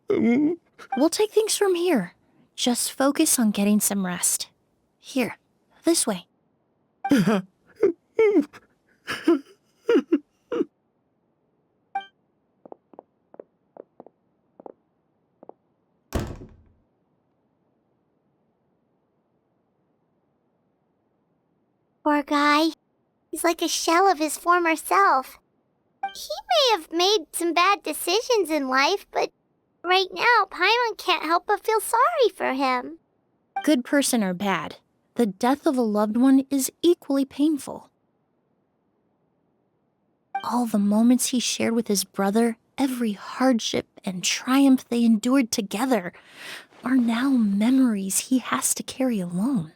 Speaker 5: We'll take things from here. Just focus on getting some rest. Here, this way.
Speaker 3: Poor guy. He's like a shell of his former self. He may have made some bad decisions in life, but right now, Paimon can't help but feel sorry for him.
Speaker 5: Good person or bad, the death of a loved one is equally painful. All the moments he shared with his brother, every hardship and triumph they endured together, are now memories he has to carry alone.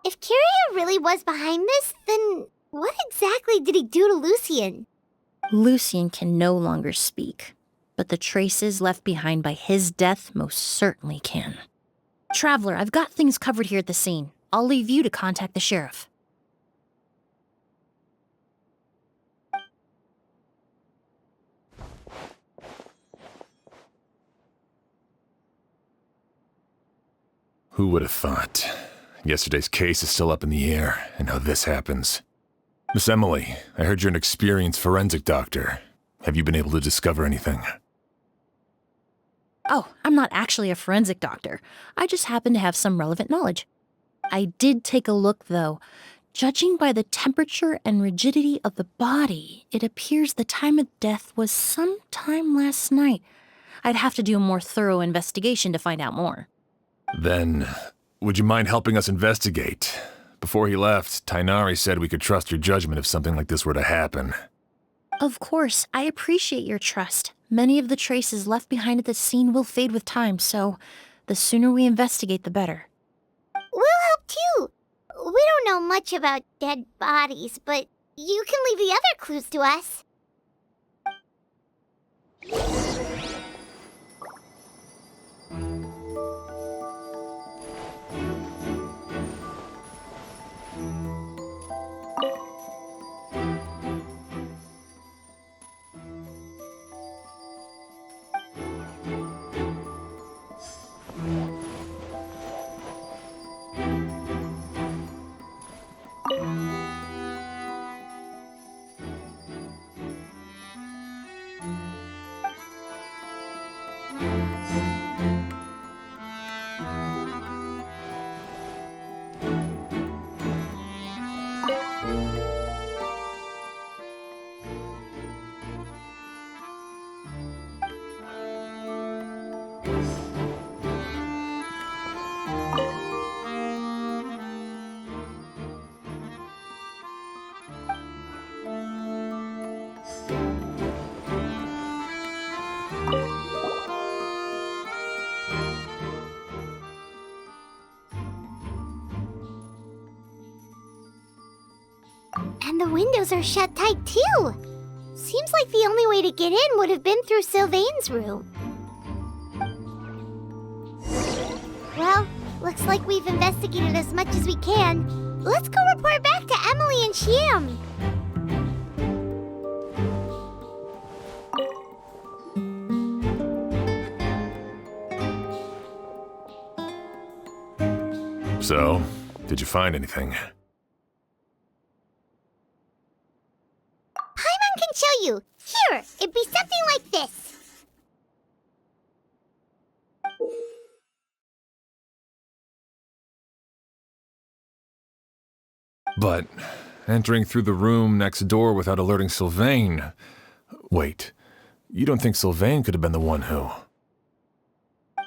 Speaker 3: If Kirio really was behind this, then what exactly did he do to Lucian?
Speaker 5: Lucian can no longer speak, but the traces left behind by his death most certainly can. Traveler, I've got things covered here at the scene. I'll leave you to contact the sheriff.
Speaker 2: Who would have thought? Yesterday's case is still up in the air, and now this happens. Miss Emilie, I heard you're an experienced forensic doctor. Have you been able to discover anything?
Speaker 5: Oh, I'm not actually a forensic doctor. I just happen to have some relevant knowledge. I did take a look, though. Judging by the temperature and rigidity of the body, it appears the time of death was sometime last night. I'd have to do a more thorough investigation to find out more.
Speaker 2: Then, would you mind helping us investigate? Before he left, Tighnari said we could trust your judgment if something like this were to happen.
Speaker 5: Of course, I appreciate your trust. Many of the traces left behind at the scene will fade with time, so the sooner we investigate, the better.
Speaker 3: Well, too. We don't know much about dead bodies, but you can leave the other clues to us. And the windows are shut tight too. Seems like the only way to get in would have been through Sylvain's room. Well, looks like we've investigated as much as we can. Let's go report back to Emilie and Shiam.
Speaker 2: So, did you find anything?
Speaker 3: Paimon can show you. Here, it'd be something like this.
Speaker 2: But entering through the room next door without alerting Sylvain... Wait, you don't think Sylvain could have been the one who...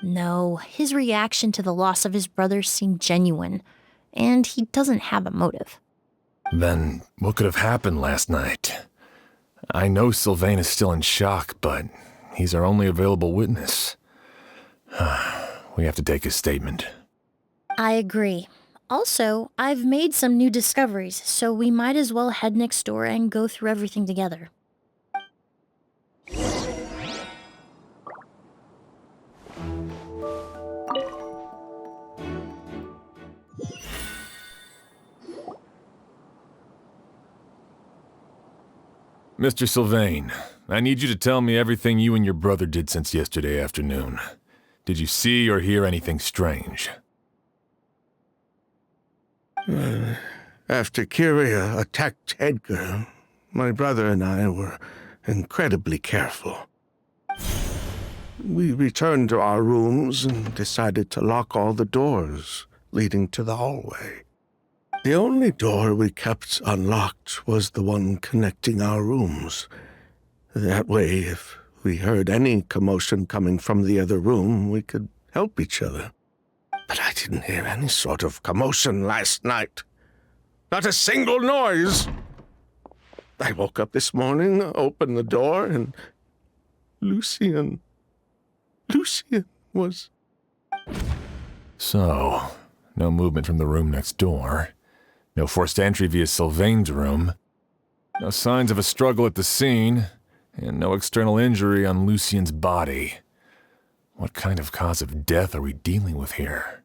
Speaker 5: No, his reaction to the loss of his brother seemed genuine, and he doesn't have a motive.
Speaker 2: Then what could have happened last night? I know Sylvain is still in shock, but he's our only available witness. We have to take his statement.
Speaker 5: I agree. Also, I've made some new discoveries, so we might as well head next door and go through everything together.
Speaker 2: Mr. Sylvain, I need you to tell me everything you and your brother did since yesterday afternoon. Did you see or hear anything strange?
Speaker 6: After Kyria attacked Edgar, my brother and I were incredibly careful. We returned to our rooms and decided to lock all the doors leading to the hallway. The only door we kept unlocked was the one connecting our rooms. That way, if we heard any commotion coming from the other room, we could help each other. But I didn't hear any sort of commotion last night. Not a single noise. I woke up this morning, opened the door, and Lucian was...
Speaker 2: So, no movement from the room next door. No forced entry via Sylvain's room. No signs of a struggle at the scene. And no external injury on Lucian's body. What kind of cause of death are we dealing with here?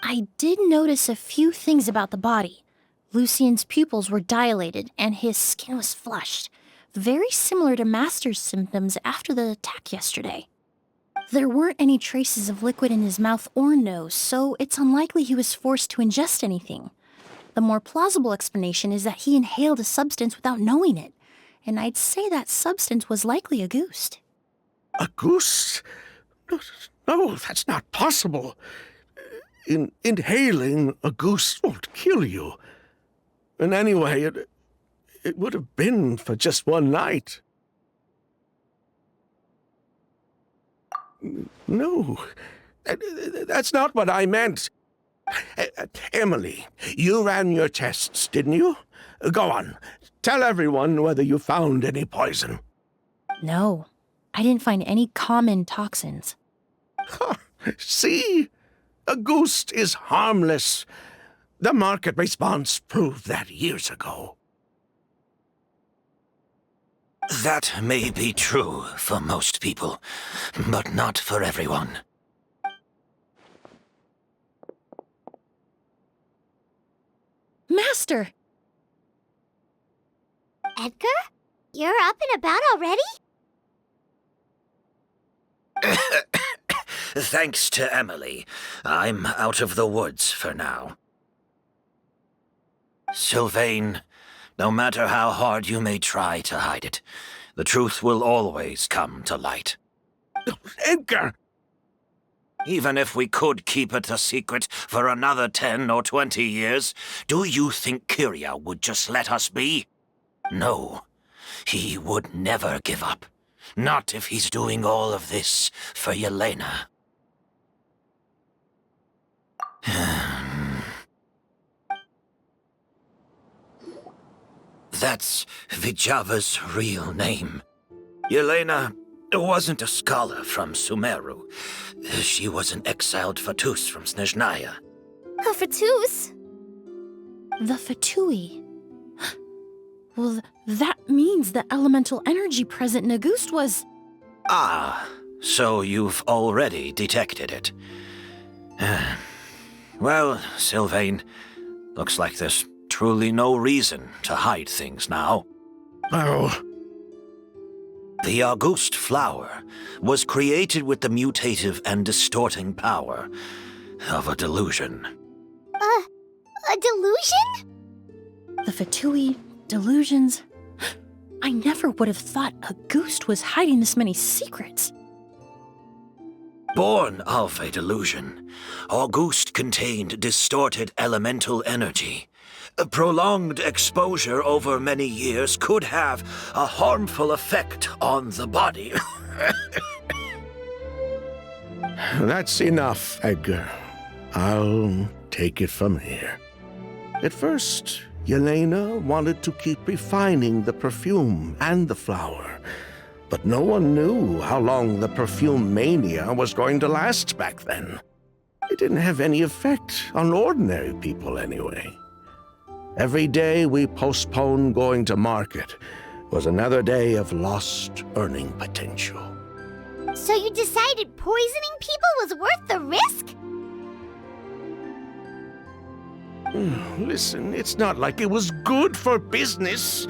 Speaker 5: I did notice a few things about the body. Lucian's pupils were dilated and his skin was flushed, very similar to Master's symptoms after the attack yesterday. There weren't any traces of liquid in his mouth or nose, so it's unlikely he was forced to ingest anything. The more plausible explanation is that he inhaled a substance without knowing it, and I'd say that substance was likely a ghost.
Speaker 6: A goose? No, that's not possible. Inhaling a goose won't kill you. And anyway, it would have been for just one night. No, that's not what I meant. Emilie, you ran your tests, didn't you? Go on, tell everyone whether you found any poison.
Speaker 5: No, I didn't find any common toxins.
Speaker 6: See? A ghost is harmless. The market response proved that years ago.
Speaker 7: That may be true for most people, but not for everyone.
Speaker 5: Master!
Speaker 3: Edgar? You're up and about already?
Speaker 7: Thanks to Emilie, I'm out of the woods for now. Sylvain, no matter how hard you may try to hide it, the truth will always come to light.
Speaker 6: Edgar!
Speaker 7: Even if we could keep it a secret for another 10 or 20 years, do you think Kyria would just let us be? No, he would never give up. Not if he's doing all of this for Yelena. That's Vijava's real name. Yelena wasn't a scholar from Sumeru. She was an exiled Fatus from Snezhnaya.
Speaker 9: A Fatus?
Speaker 5: The Fatui. Well, that means the elemental energy present in August was...
Speaker 7: Ah, so you've already detected it. Well, Sylvain, looks like there's truly no reason to hide things now.
Speaker 6: Oh.
Speaker 7: The August flower was created with the mutative and distorting power of a delusion.
Speaker 3: A delusion?
Speaker 5: The Fatui, delusions... I never would have thought August was hiding this many secrets.
Speaker 7: Born of a delusion, August contained distorted elemental energy. A prolonged exposure over many years could have a harmful effect on the body.
Speaker 6: That's enough, Edgar. I'll take it from here. At first, Yelena wanted to keep refining the perfume and the flower, but no one knew how long the perfume mania was going to last back then. It didn't have any effect on ordinary people anyway. Every day we postponed going to market was another day of lost earning potential.
Speaker 3: So you decided poisoning people was worth the risk?
Speaker 6: Listen, it's not like it was good for business.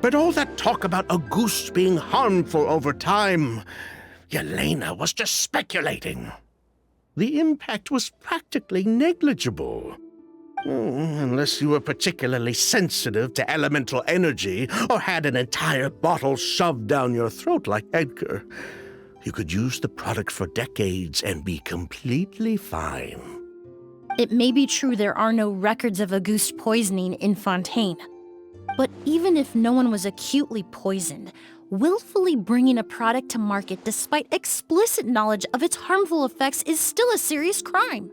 Speaker 6: But all that talk about August being harmful over time, Yelena was just speculating. The impact was practically negligible. Unless you were particularly sensitive to elemental energy or had an entire bottle shoved down your throat like Edgar. You could use the product for decades and be completely fine.
Speaker 5: It may be true there are no records of August poisoning in Fontaine. But even if no one was acutely poisoned, willfully bringing a product to market despite explicit knowledge of its harmful effects is still a serious crime.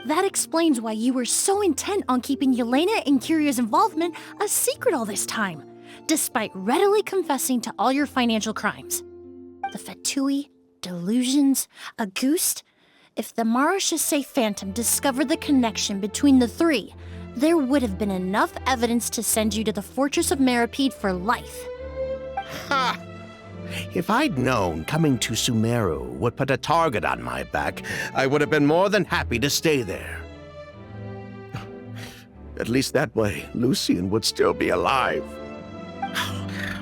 Speaker 5: That explains why you were so intent on keeping Yelena and Kyria's involvement a secret all this time, despite readily confessing to all your financial crimes. The Fatui, delusions, August. If the Marechaussee Phantom discovered the connection between the three, there would have been enough evidence to send you to the Fortress of Meripede for life.
Speaker 6: Ha! If I'd known coming to Sumeru would put a target on my back, I would have been more than happy to stay there. At least that way, Lucian would still be alive.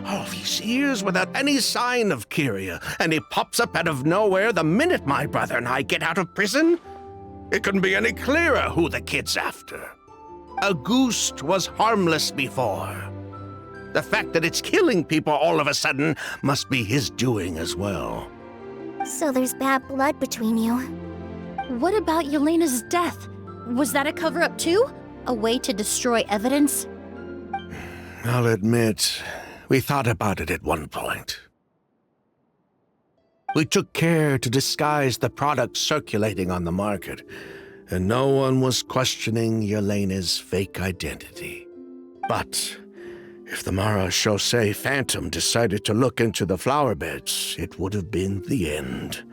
Speaker 6: All these years without any sign of Kyria, and he pops up out of nowhere the minute my brother and I get out of prison? It couldn't be any clearer who the kid's after. August was harmless before. The fact that it's killing people all of a sudden must be his doing as well.
Speaker 9: So there's bad blood between you.
Speaker 5: What about Yelena's death? Was that a cover-up too? A way to destroy evidence?
Speaker 6: I'll admit, we thought about it at one point. We took care to disguise the products circulating on the market, and no one was questioning Yelena's fake identity. But If the Marechaussee Phantom decided to look into the flower beds, it would have been the end.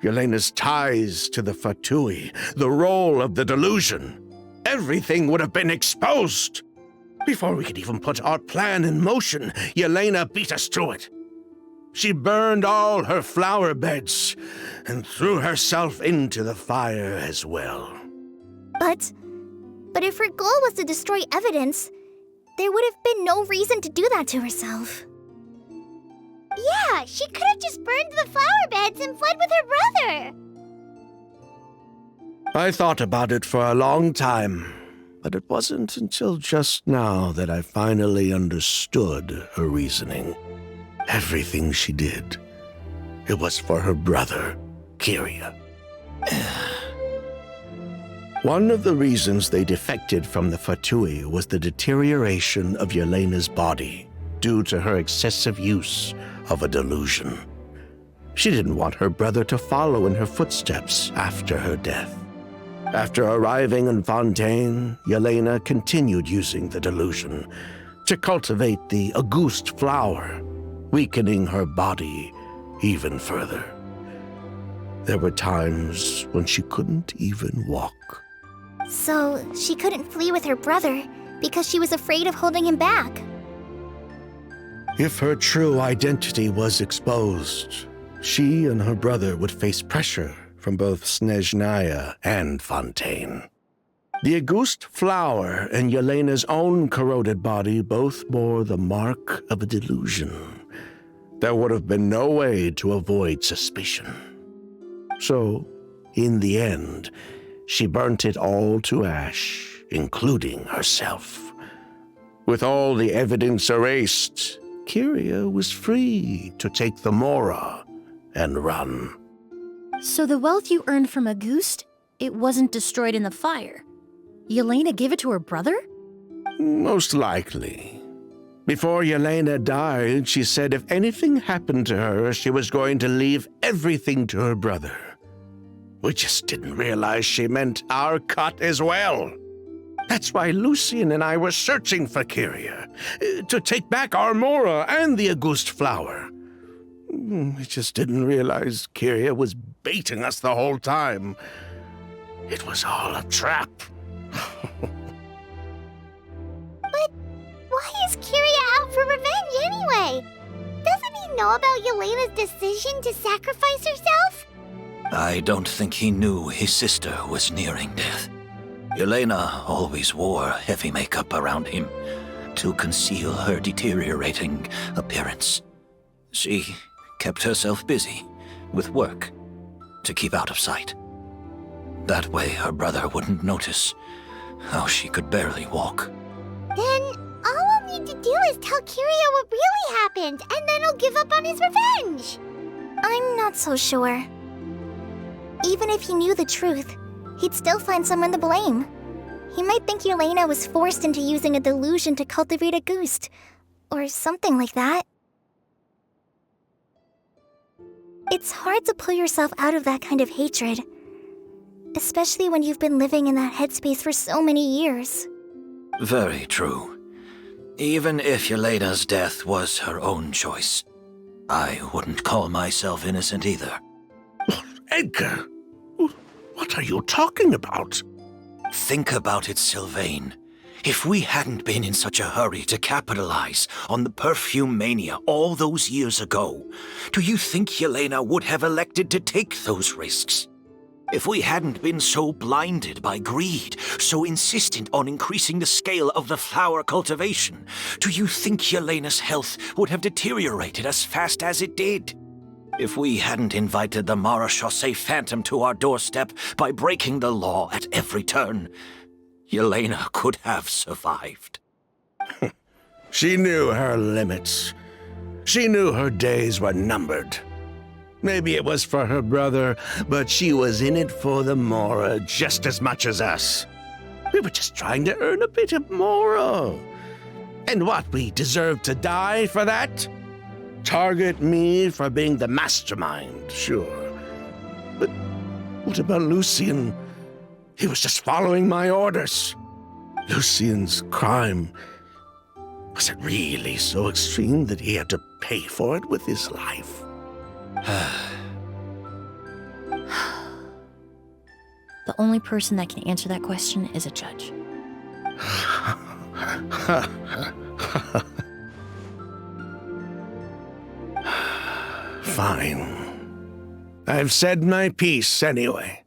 Speaker 6: Yelena's ties to the Fatui, the role of the delusion, everything would have been exposed. Before we could even put our plan in motion, Yelena beat us to it. She burned all her flower beds and threw herself into the fire as well.
Speaker 9: But if her goal was to destroy evidence, there would have been no reason to do that to herself.
Speaker 3: Yeah, she could have just burned the flower beds and fled with her brother.
Speaker 6: I thought about it for a long time, but it wasn't until just now that I finally understood her reasoning. Everything she did, it was for her brother, Kyria. One of the reasons they defected from the Fatui was the deterioration of Yelena's body due to her excessive use of a delusion. She didn't want her brother to follow in her footsteps after her death. After arriving in Fontaine, Yelena continued using the delusion to cultivate the Auguste flower, weakening her body even further. There were times when she couldn't even walk.
Speaker 9: So she couldn't flee with her brother because she was afraid of holding him back.
Speaker 6: If her true identity was exposed, she and her brother would face pressure from both Snezhnaya and Fontaine. The Auguste flower and Yelena's own corroded body both bore the mark of a delusion. There would have been no way to avoid suspicion. So, in the end, she burnt it all to ash, including herself. With all the evidence erased, Kyria was free to take the Mora and run.
Speaker 5: So the wealth you earned from Auguste, it wasn't destroyed in the fire. Yelena gave it to her brother?
Speaker 6: Most likely. Before Yelena died, she said if anything happened to her, she was going to leave everything to her brother. We just didn't realize she meant our cut as well. That's why Lucien and I were searching for Kyria, to take back our Mora and the Auguste flower. We just didn't realize Kyria was baiting us the whole time. It was all a trap.
Speaker 3: But why is Kyria out for revenge anyway? Doesn't he know about Yelena's decision to sacrifice herself?
Speaker 7: I don't think he knew his sister was nearing death. Yelena always wore heavy makeup around him to conceal her deteriorating appearance. She kept herself busy with work to keep out of sight. That way her brother wouldn't notice how she could barely walk.
Speaker 3: Then all we'll need to do is tell Kyria what really happened, and then he'll give up on his revenge.
Speaker 9: I'm not so sure. Even if he knew the truth, he'd still find someone to blame. He might think Yelena was forced into using a delusion to cultivate Auguste, or something like that. It's hard to pull yourself out of that kind of hatred, especially when you've been living in that headspace for so many years.
Speaker 7: Very true. Even if Yelena's death was her own choice, I wouldn't call myself innocent either.
Speaker 6: Edgar, what are you talking about?
Speaker 7: Think about it, Sylvain. If we hadn't been in such a hurry to capitalize on the perfume mania all those years ago, do you think Yelena would have elected to take those risks? If we hadn't been so blinded by greed, so insistent on increasing the scale of the flower cultivation, do you think Yelena's health would have deteriorated as fast as it did? If we hadn't invited the Marechaussee Phantom to our doorstep by breaking the law at every turn, Yelena could have survived.
Speaker 6: She knew her limits. She knew her days were numbered. Maybe it was for her brother, but she was in it for the Mora just as much as us. We were just trying to earn a bit of Mora. And what, we deserve to die for that? Target me for being the mastermind, sure. But what about Lucien? He was just following my orders. Lucien's crime, Was it really so extreme that he had to pay for it with his life?
Speaker 5: The only person that can answer that question is a judge.
Speaker 6: Fine. I've said my piece anyway.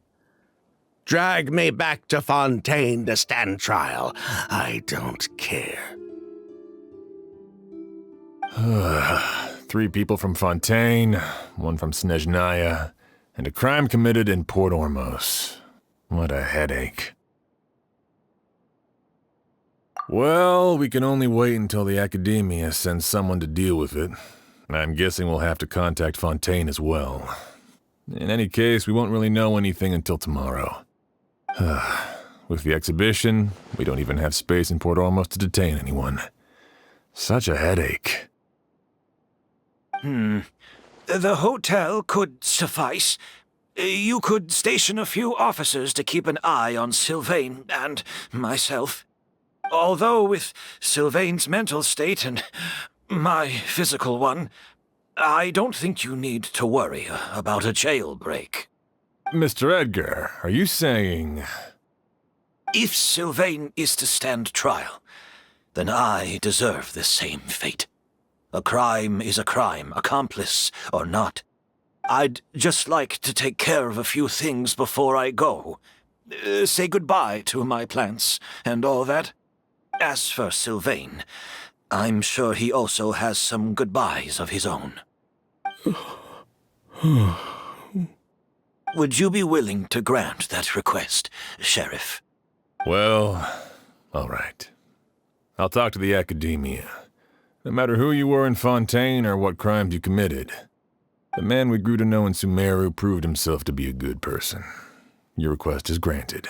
Speaker 6: Drag me back to Fontaine to stand trial. I don't care.
Speaker 2: 3 people from Fontaine, 1 from Snezhnaya, and a crime committed in Port Ormos. What a headache. Well, we can only wait until the Academia sends someone to deal with it. I'm guessing we'll have to contact Fontaine as well. In any case, we won't really know anything until tomorrow. With the exhibition, we don't even have space in Port Ormos to detain anyone. Such a headache.
Speaker 7: The hotel could suffice. You could station a few officers to keep an eye on Sylvain and myself. Although with Sylvain's mental state and my physical one, I don't think you need to worry about a jailbreak.
Speaker 2: Mr. Edgar, are you saying...
Speaker 7: If Sylvain is to stand trial, then I deserve the same fate. A crime is a crime, accomplice or not. I'd just like to take care of a few things before I go. Say goodbye to my plants and all that. As for Sylvain, I'm sure he also has some goodbyes of his own. Would you be willing to grant that request, Sheriff?
Speaker 2: Well, all right. I'll talk to the Academia. No matter who you were in Fontaine or what crimes you committed, the man we grew to know in Sumeru proved himself to be a good person. Your request is granted.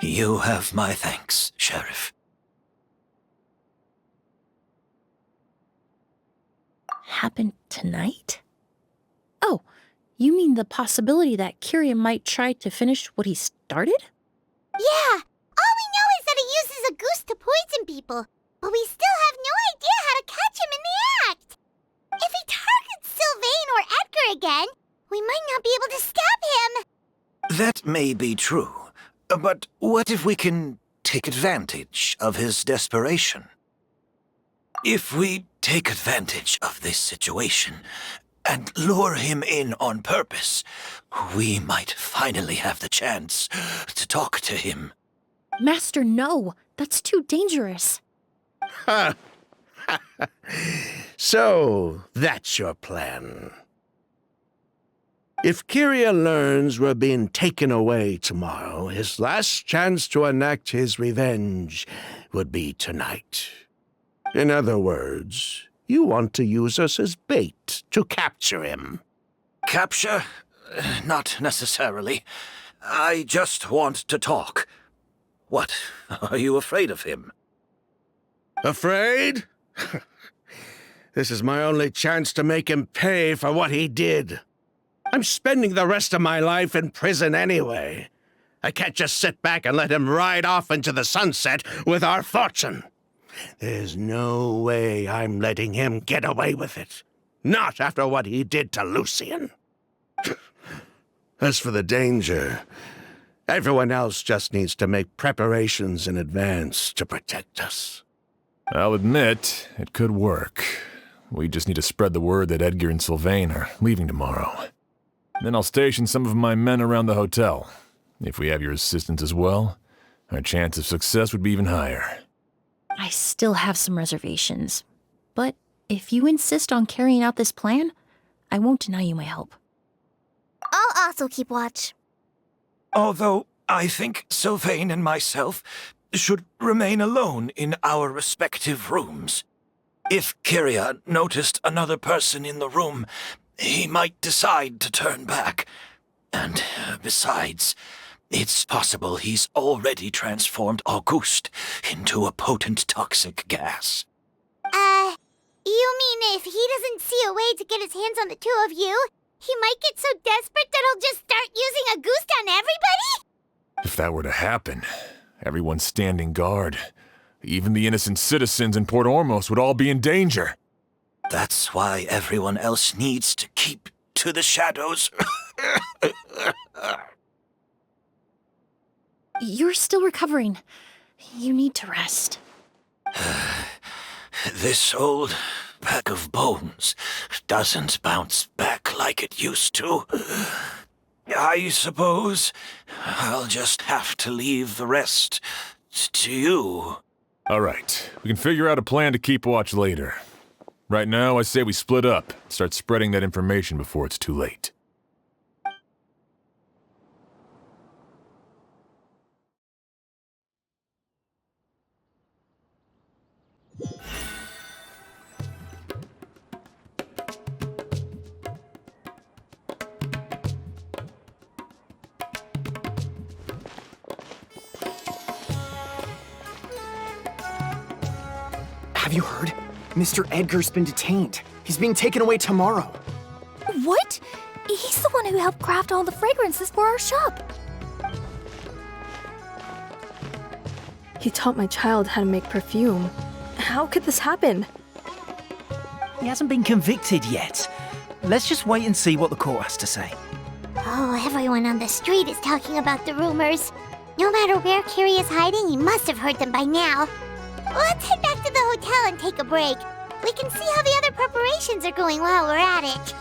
Speaker 7: You have my thanks, Sheriff.
Speaker 5: Happened tonight? Oh, you mean the possibility that Kiria might try to finish what he started?
Speaker 3: Yeah, all we know is that he uses a goose to poison people, but we still have no idea how to catch him in the act. If he targets Sylvain or Edgar again, we might not be able to stop him.
Speaker 7: That may be true, but what if we can take advantage of his desperation? If we take advantage of this situation and lure him in on purpose, we might finally have the chance to talk to him.
Speaker 5: Master, no. That's too dangerous.
Speaker 6: So, that's your plan. If Kiria learns we're being taken away tomorrow, his last chance to enact his revenge would be tonight. In other words, you want to use us as bait to capture him.
Speaker 7: Capture? Not necessarily. I just want to talk. What? Are you afraid of him?
Speaker 6: Afraid? This is my only chance to make him pay for what he did. I'm spending the rest of my life in prison anyway. I can't just sit back and let him ride off into the sunset with our fortune. There's no way I'm letting him get away with it. Not after what he did to Lucian. As for the danger, everyone else just needs to make preparations in advance to protect us.
Speaker 2: I'll admit, it could work. We just need to spread the word that Edgar and Sylvain are leaving tomorrow. Then I'll station some of my men around the hotel. If we have your assistance as well, our chance of success would be even higher.
Speaker 5: I still have some reservations. But if you insist on carrying out this plan, I won't deny you my help.
Speaker 9: I'll also keep watch.
Speaker 7: Although I think Sylvain and myself should remain alone in our respective rooms. If Kiria noticed another person in the room, he might decide to turn back. And besides, it's possible he's already transformed Auguste into a potent toxic gas.
Speaker 3: You mean if he doesn't see a way to get his hands on the two of you, he might get so desperate that he'll just start using Auguste on everybody?
Speaker 2: If that were to happen, everyone's standing guard, Even the innocent citizens in Port Ormos would all be in danger.
Speaker 7: That's why everyone else needs to keep to the shadows.
Speaker 5: You're still recovering. You need to rest.
Speaker 7: This old bag of bones doesn't bounce back like it used to. I suppose I'll just have to leave the rest to you.
Speaker 2: All right, we can figure out a plan to keep watch later. Right now, I say we split up, start spreading that information before it's too late.
Speaker 10: Have you heard? Mr. Edgar's been detained. He's being taken away tomorrow.
Speaker 9: What? He's the one who helped craft all the fragrances for our shop.
Speaker 11: He taught my child how to make perfume. How could this happen?
Speaker 12: He hasn't been convicted yet. Let's just wait and see what the court has to say.
Speaker 3: Oh, everyone on the street is talking about the rumors. No matter where Kiri is hiding, he must have heard them by now. Let's head back to the hotel and take a break. We can see how the other preparations are going while we're at it.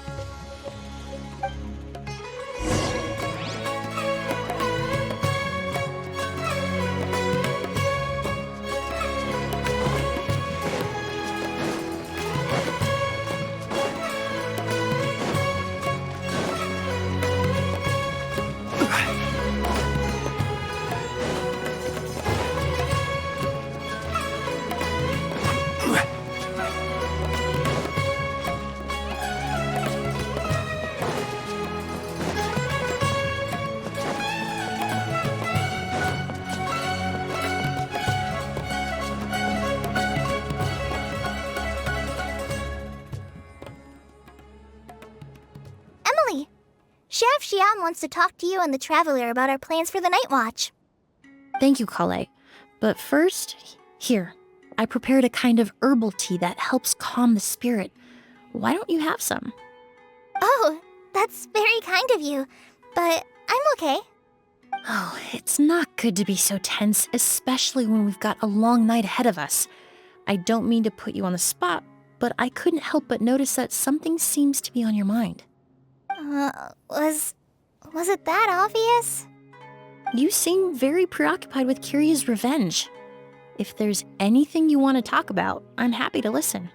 Speaker 9: Chef Xian wants to talk to you and the Traveler about our plans for the night watch.
Speaker 5: Thank you, Kale. But first, here, I prepared a kind of herbal tea that helps calm the spirit. Why don't you have some?
Speaker 9: Oh, that's very kind of you, but I'm okay.
Speaker 5: Oh, it's not good to be so tense, especially when we've got a long night ahead of us. I don't mean to put you on the spot, but I couldn't help but notice that something seems to be on your mind.
Speaker 9: Was it that obvious?
Speaker 5: You seem very preoccupied with Kiria's revenge. If there's anything you want to talk about, I'm happy to listen.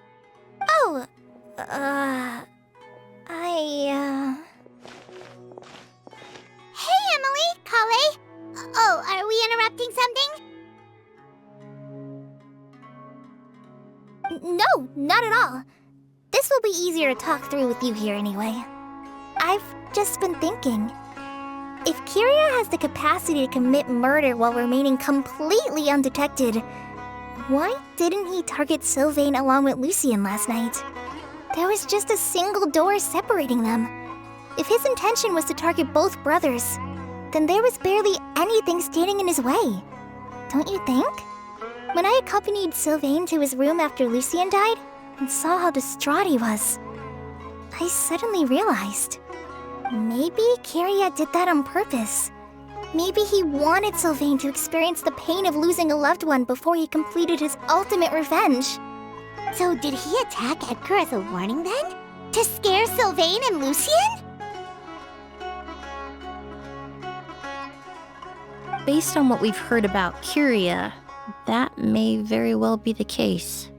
Speaker 9: Oh,
Speaker 3: Hey, Emily, Kale. Oh, are we interrupting something?
Speaker 9: No, not at all. This will be easier to talk through with you here anyway. I've just been thinking. If Kiria has the capacity to commit murder while remaining completely undetected, why didn't he target Sylvain along with Lucien last night? There was just a single door separating them. If his intention was to target both brothers, then there was barely anything standing in his way. Don't you think? When I accompanied Sylvain to his room after Lucien died and saw how distraught he was, I suddenly realized, maybe Kiria did that on purpose. Maybe he wanted Sylvain to experience the pain of losing a loved one before he completed his ultimate revenge.
Speaker 3: So did he attack Edgar as a warning then? To scare Sylvain and Lucien?
Speaker 5: Based on what we've heard about Kiria, that may very well be the case.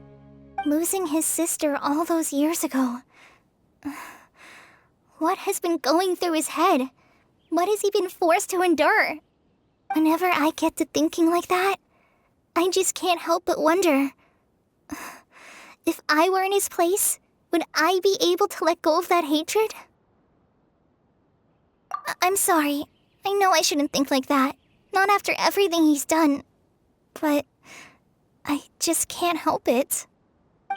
Speaker 9: Losing his sister all those years ago. What has been going through his head? What has he been forced to endure? Whenever I get to thinking like that, I just can't help but wonder. If I were in his place, would I be able to let go of that hatred? I'm sorry. I know I shouldn't think like that. Not after everything he's done. But I just can't help it.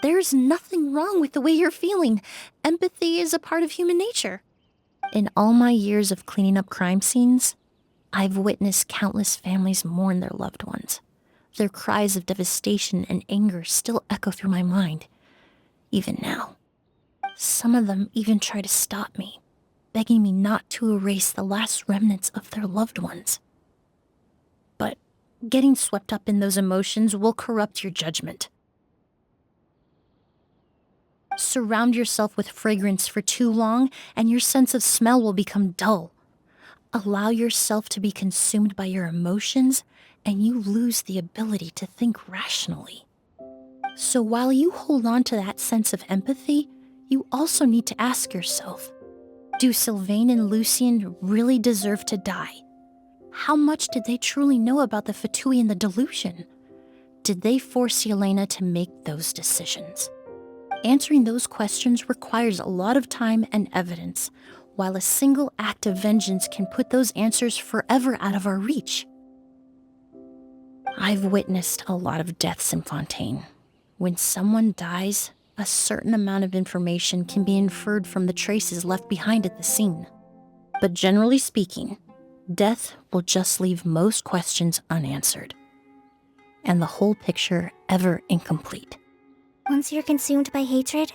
Speaker 5: There's nothing wrong with the way you're feeling. Empathy is a part of human nature. In all my years of cleaning up crime scenes, I've witnessed countless families mourn their loved ones. Their cries of devastation and anger still echo through my mind, even now. Some of them even try to stop me, begging me not to erase the last remnants of their loved ones. But getting swept up in those emotions will corrupt your judgment. Surround yourself with fragrance for too long, and your sense of smell will become dull. Allow yourself to be consumed by your emotions, and you lose the ability to think rationally. So while you hold on to that sense of empathy, you also need to ask yourself, do Sylvain and Lucien really deserve to die? How much did they truly know about the Fatui and the delusion? Did they force Yelena to make those decisions? Answering those questions requires a lot of time and evidence, while a single act of vengeance can put those answers forever out of our reach. I've witnessed a lot of deaths in Fontaine. When someone dies, a certain amount of information can be inferred from the traces left behind at the scene. But generally speaking, death will just leave most questions unanswered, and the whole picture ever incomplete.
Speaker 9: Once you're consumed by hatred,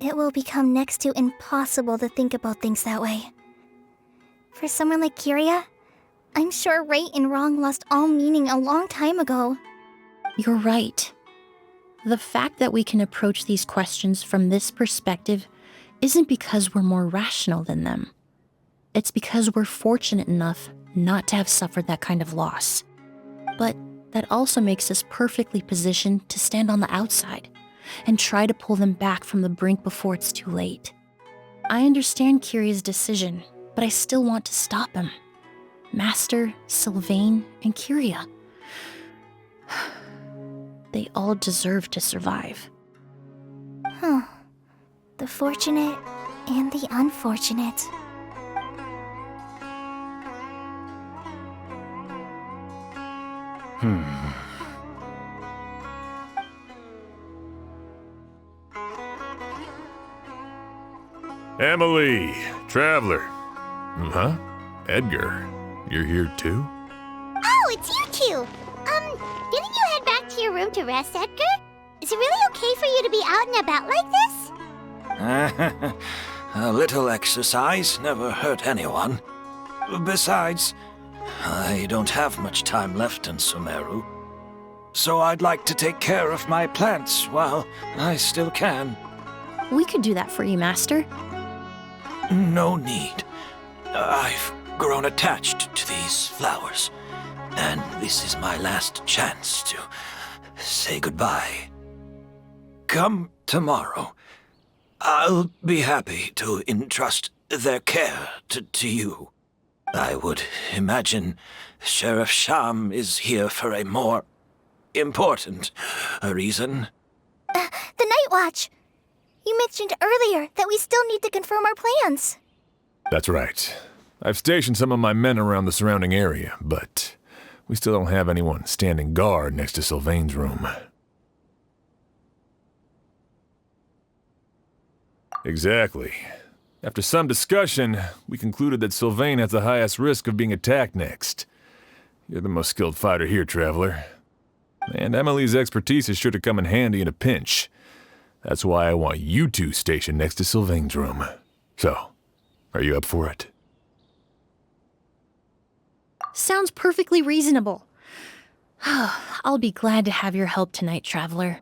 Speaker 9: it will become next to impossible to think about things that way. For someone like Kyria, I'm sure right and wrong lost all meaning a long time ago.
Speaker 5: You're right. The fact that we can approach these questions from this perspective isn't because we're more rational than them. It's because we're fortunate enough not to have suffered that kind of loss. But that also makes us perfectly positioned to stand on the outside and try to pull them back from the brink before it's too late. I understand Kyria's decision, but I still want to stop him. Master, Sylvain, and Kyria. They all deserve to survive.
Speaker 9: The fortunate and the unfortunate.
Speaker 2: Emilie, Traveler. Huh? Edgar, you're here too?
Speaker 3: Oh, it's you two! Didn't you head back to your room to rest, Edgar? Is it really okay for you to be out and about like this?
Speaker 7: A little exercise never hurt anyone. Besides, I don't have much time left in Sumeru. So I'd like to take care of my plants while I still can.
Speaker 5: We could do that for you, Master.
Speaker 7: No need. I've grown attached to these flowers, and this is my last chance to say goodbye. Come tomorrow. I'll be happy to entrust their care to you. I would imagine Sheriff Sham is here for a more important reason.
Speaker 9: The Night Watch! You mentioned earlier that we still need to confirm our plans.
Speaker 2: That's right. I've stationed some of my men around the surrounding area, but we still don't have anyone standing guard next to Sylvain's room. Exactly. After some discussion, we concluded that Sylvain has the highest risk of being attacked next. You're the most skilled fighter here, Traveler. And Emilie's expertise is sure to come in handy in a pinch. That's why I want you two stationed next to Sylvain's room. So, are you up for it?
Speaker 5: Sounds perfectly reasonable. I'll be glad to have your help tonight, Traveler.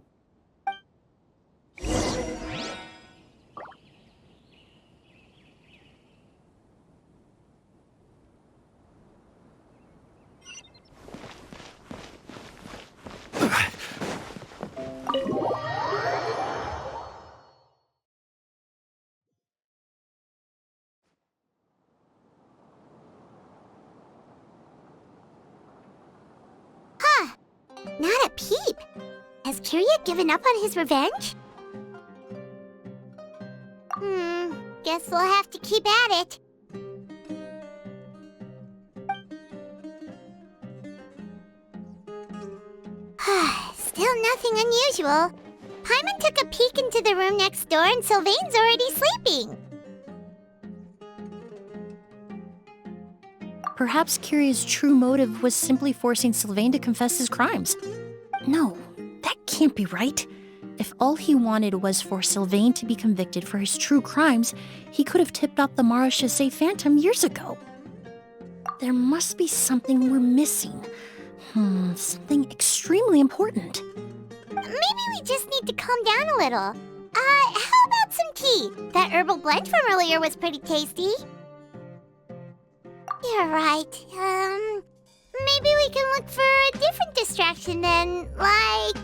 Speaker 3: Not a peep. Has Kyria given up on his revenge? Guess we'll have to keep at it. Still nothing unusual. Paimon took a peek into the room next door and Sylvain's already sleeping.
Speaker 5: Perhaps Kiria's true motive was simply forcing Sylvain to confess his crimes. No, that can't be right. If all he wanted was for Sylvain to be convicted for his true crimes, he could have tipped off the Marechaussee Phantom years ago. There must be something we're missing. Something extremely important.
Speaker 3: Maybe we just need to calm down a little. How about some tea? That herbal blend from earlier was pretty tasty. You're right. Maybe we can look for a different distraction then, like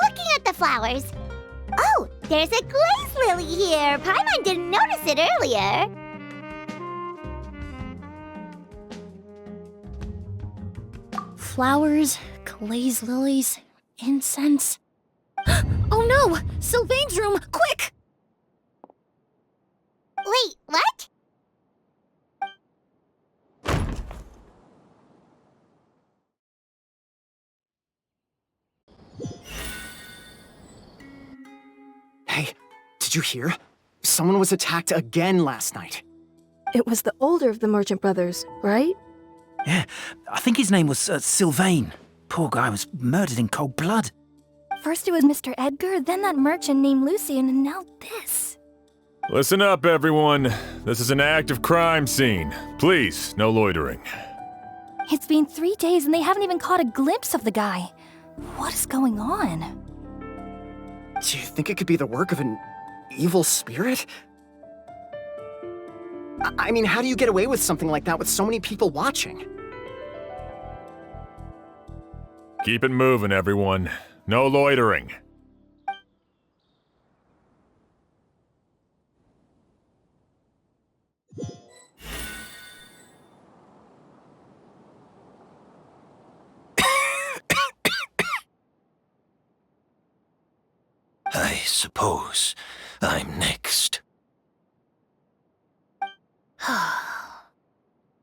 Speaker 3: looking at the flowers. Oh, there's a glaze lily here. Paimon didn't notice it earlier.
Speaker 5: Flowers, glaze lilies, incense. Oh no! Sylvain's room! Quick!
Speaker 3: Wait, what?
Speaker 10: Hey, did you hear? Someone was attacked again last night.
Speaker 11: It was the older of the merchant brothers, right?
Speaker 12: Yeah, I think his name was Sylvain. Poor guy was murdered in cold blood.
Speaker 9: First it was Mr. Edgar, then that merchant named Lucien, and now this.
Speaker 2: Listen up, everyone. This is an active crime scene. Please, no loitering.
Speaker 9: It's been 3 days and they haven't even caught a glimpse of the guy. What is going on?
Speaker 10: Do you think it could be the work of an evil spirit? I mean, how do you get away with something like that with so many people watching?
Speaker 2: Keep it moving, everyone. No loitering.
Speaker 7: I suppose I'm next.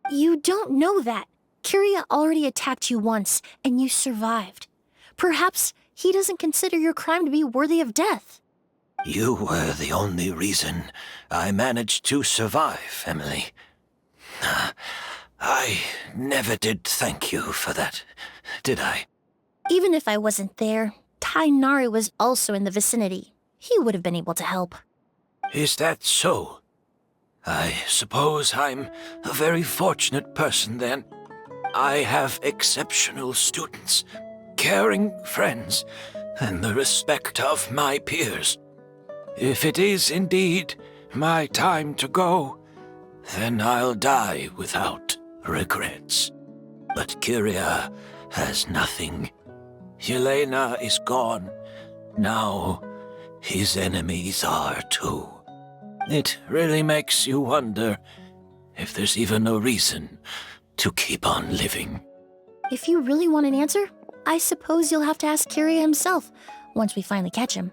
Speaker 5: You don't know that. Kiria already attacked you once, and you survived. Perhaps he doesn't consider your crime to be worthy of death.
Speaker 7: You were the only reason I managed to survive, Emilie. I never did thank you for that, did I?
Speaker 5: Even if I wasn't there, Tainari was also in the vicinity. He would have been able to help.
Speaker 7: Is that so? I suppose I'm a very fortunate person then. I have exceptional students, caring friends, and the respect of my peers. If it is indeed my time to go, then I'll die without regrets. But Kiria has nothing. Yelena is gone. Now his enemies are too. It really makes you wonder if there's even a reason to keep on living.
Speaker 5: If you really want an answer, I suppose you'll have to ask Kiria himself, once we finally catch him.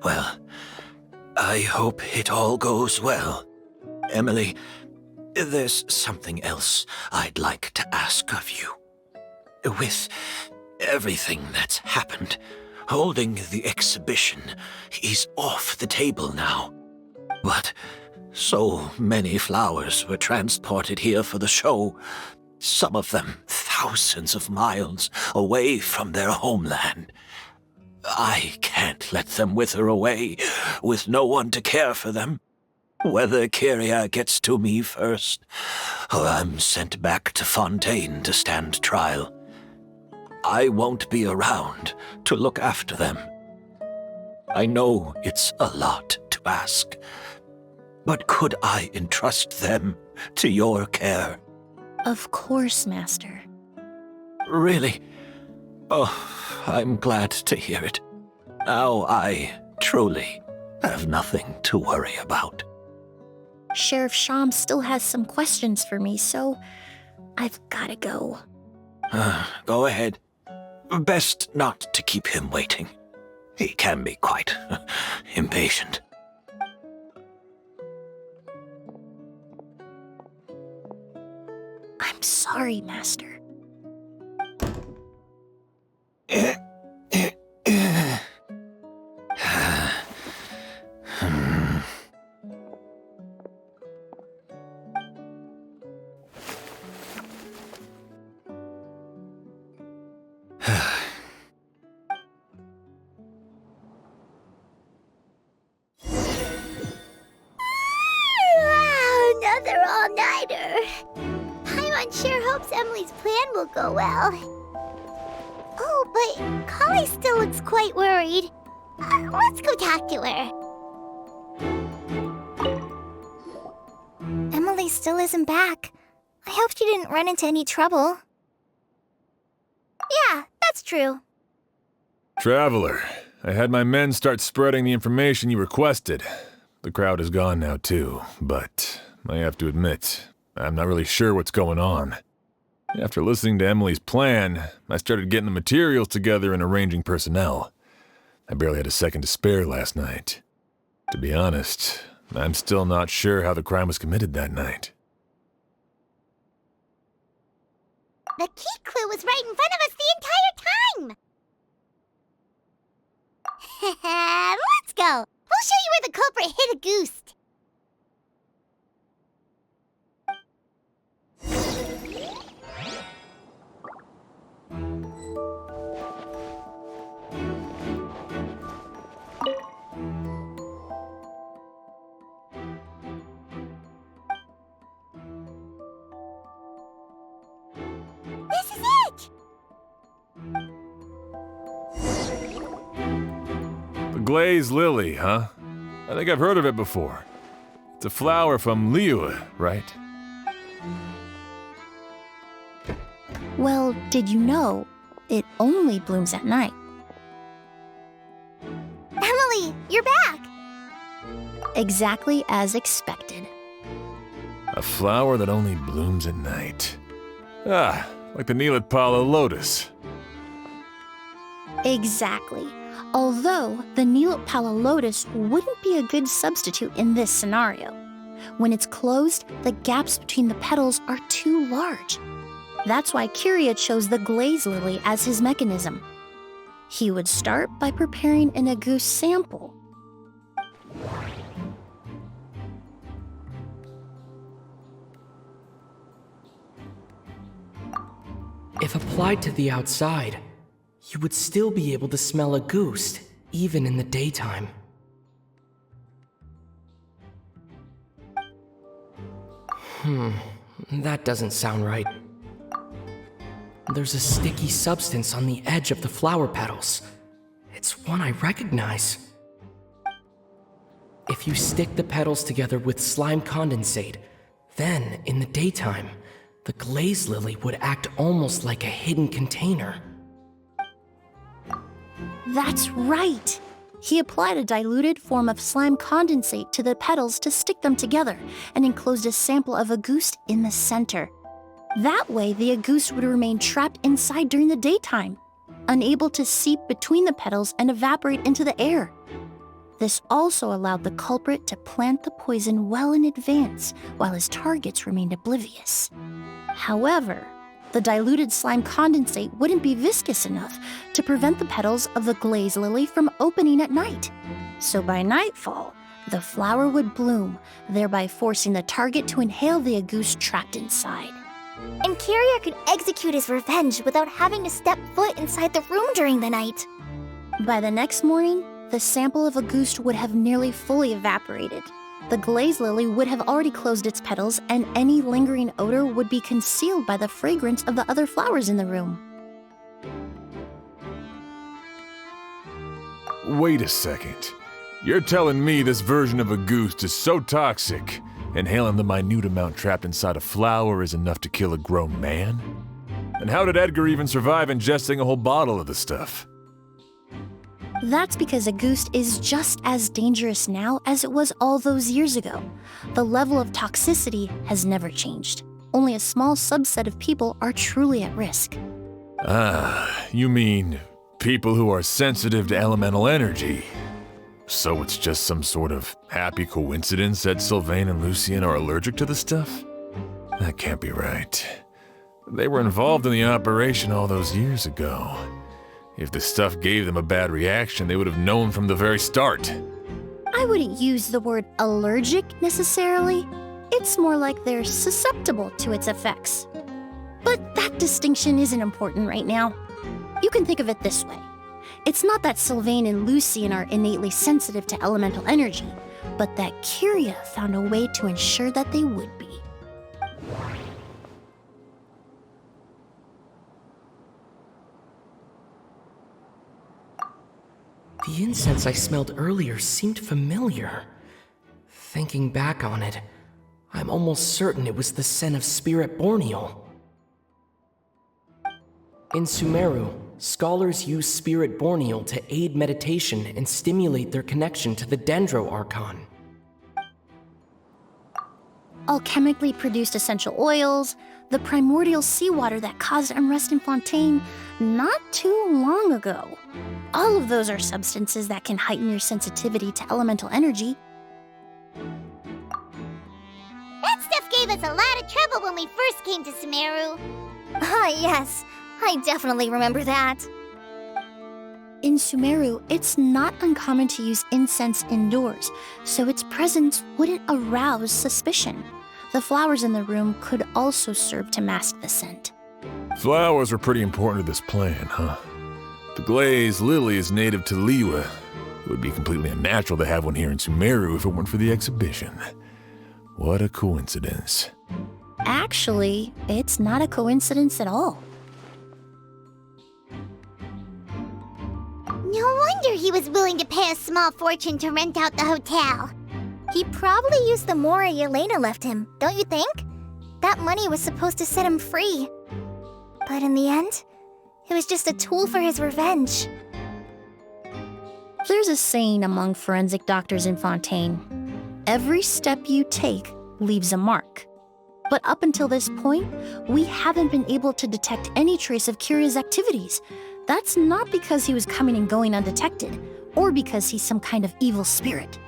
Speaker 7: Well, I hope it all goes well. Emilie, there's something else I'd like to ask of you. With everything that's happened, holding the exhibition is off the table now. But so many flowers were transported here for the show, some of them thousands of miles away from their homeland. I can't let them wither away with no one to care for them. Whether Kiria gets to me first, or I'm sent back to Fontaine to stand trial, I won't be around to look after them. I know it's a lot to ask, but could I entrust them to your care?
Speaker 5: Of course, Master.
Speaker 7: Really? Oh, I'm glad to hear it. Now I truly have nothing to worry about.
Speaker 5: Sheriff Sham still has some questions for me, so I've gotta go.
Speaker 7: Go ahead. Best not to keep him waiting. He can be quite impatient.
Speaker 5: I'm sorry, Master.
Speaker 3: will go well. Oh, but Kali still looks quite worried. Let's go talk to her.
Speaker 9: Emily still isn't back. I hope she didn't run into any trouble. Yeah, that's true.
Speaker 2: Traveler, I had my men start spreading the information you requested. The crowd is gone now too, but I have to admit, I'm not really sure what's going on. After listening to Emily's plan, I started getting the materials together and arranging personnel. I barely had a second to spare last night. To be honest, I'm still not sure how the crime was committed that night.
Speaker 3: The key clue was right in front of us the entire time! Let's go! We'll show you where the culprit hid a goose. This is it!
Speaker 2: The glazed lily, huh? I think I've heard of it before. It's a flower from Liyue, right?
Speaker 5: Well, did you know it only blooms at night?
Speaker 9: Emily, you're back!
Speaker 5: Exactly as expected.
Speaker 2: A flower that only blooms at night. Ah, like the Neelitpala lotus.
Speaker 5: Exactly. Although the Neelitpala lotus wouldn't be a good substitute in this scenario. When it's closed, the gaps between the petals are too large. That's why Kiria chose the glaze lily as his mechanism. He would start by preparing an agouti sample.
Speaker 1: If applied to the outside, you would still be able to smell a goose, even in the daytime. That doesn't sound right. There's a sticky substance on the edge of the flower petals. It's one I recognize. If you stick the petals together with slime condensate, then, in the daytime, the glaze lily would act almost like a hidden container.
Speaker 5: That's right! He applied a diluted form of slime condensate to the petals to stick them together and enclosed a sample of agouti in the center. That way, the agouti would remain trapped inside during the daytime, unable to seep between the petals and evaporate into the air. This also allowed the culprit to plant the poison well in advance while his targets remained oblivious. However, the diluted slime condensate wouldn't be viscous enough to prevent the petals of the glaze lily from opening at night. So by nightfall, the flower would bloom, thereby forcing the target to inhale the agouti trapped inside.
Speaker 9: And Kiria could execute his revenge without having to step foot inside the room during the night.
Speaker 5: By the next morning, the sample of agouti would have nearly fully evaporated. The glaze lily would have already closed its petals, and any lingering odor would be concealed by the fragrance of the other flowers in the room.
Speaker 2: Wait a second. You're telling me this version of a goose is so toxic, inhaling the minute amount trapped inside a flower is enough to kill a grown man? And how did Edgar even survive ingesting a whole bottle of the stuff?
Speaker 5: That's because agouti is just as dangerous now as it was all those years ago. The level of toxicity has never changed. Only a small subset of people are truly at risk.
Speaker 2: Ah, you mean people who are sensitive to elemental energy. So it's just some sort of happy coincidence that Sylvain and Lucien are allergic to the stuff? That can't be right. They were involved in the operation all those years ago. If the stuff gave them a bad reaction, they would have known from the very start.
Speaker 5: I wouldn't use the word allergic necessarily. It's more like they're susceptible to its effects. But that distinction isn't important right now. You can think of it this way. It's not that Sylvain and Lucien are innately sensitive to elemental energy, but that Kiria found a way to ensure that they would be.
Speaker 1: The incense I smelled earlier seemed familiar. Thinking back on it, I'm almost certain it was the scent of Spirit Borneal. In Sumeru, scholars use Spirit Borneal to aid meditation and stimulate their connection to the Dendro Archon.
Speaker 5: Alchemically produced essential oils, the primordial seawater that caused unrest in Fontaine not too long ago. All of those are substances that can heighten your sensitivity to elemental energy.
Speaker 3: That stuff gave us a lot of trouble when we first came to Sumeru.
Speaker 9: Ah, yes. I definitely remember that.
Speaker 5: In Sumeru, it's not uncommon to use incense indoors, so its presence wouldn't arouse suspicion. The flowers in the room could also serve to mask the scent.
Speaker 2: Flowers were pretty important to this plan, huh? The glazed lily is native to Liyue. It would be completely unnatural to have one here in Sumeru if it weren't for the exhibition. What a coincidence.
Speaker 5: Actually, it's not a coincidence at all.
Speaker 3: No wonder he was willing to pay a small fortune to rent out the hotel.
Speaker 9: He probably used the Mora Yelena left him, don't you think? That money was supposed to set him free. But in the end, it was just a tool for his revenge.
Speaker 5: There's a saying among forensic doctors in Fontaine. Every step you take leaves a mark. But up until this point, we haven't been able to detect any trace of Kiria's activities. That's not because he was coming and going undetected, or because he's some kind of evil spirit,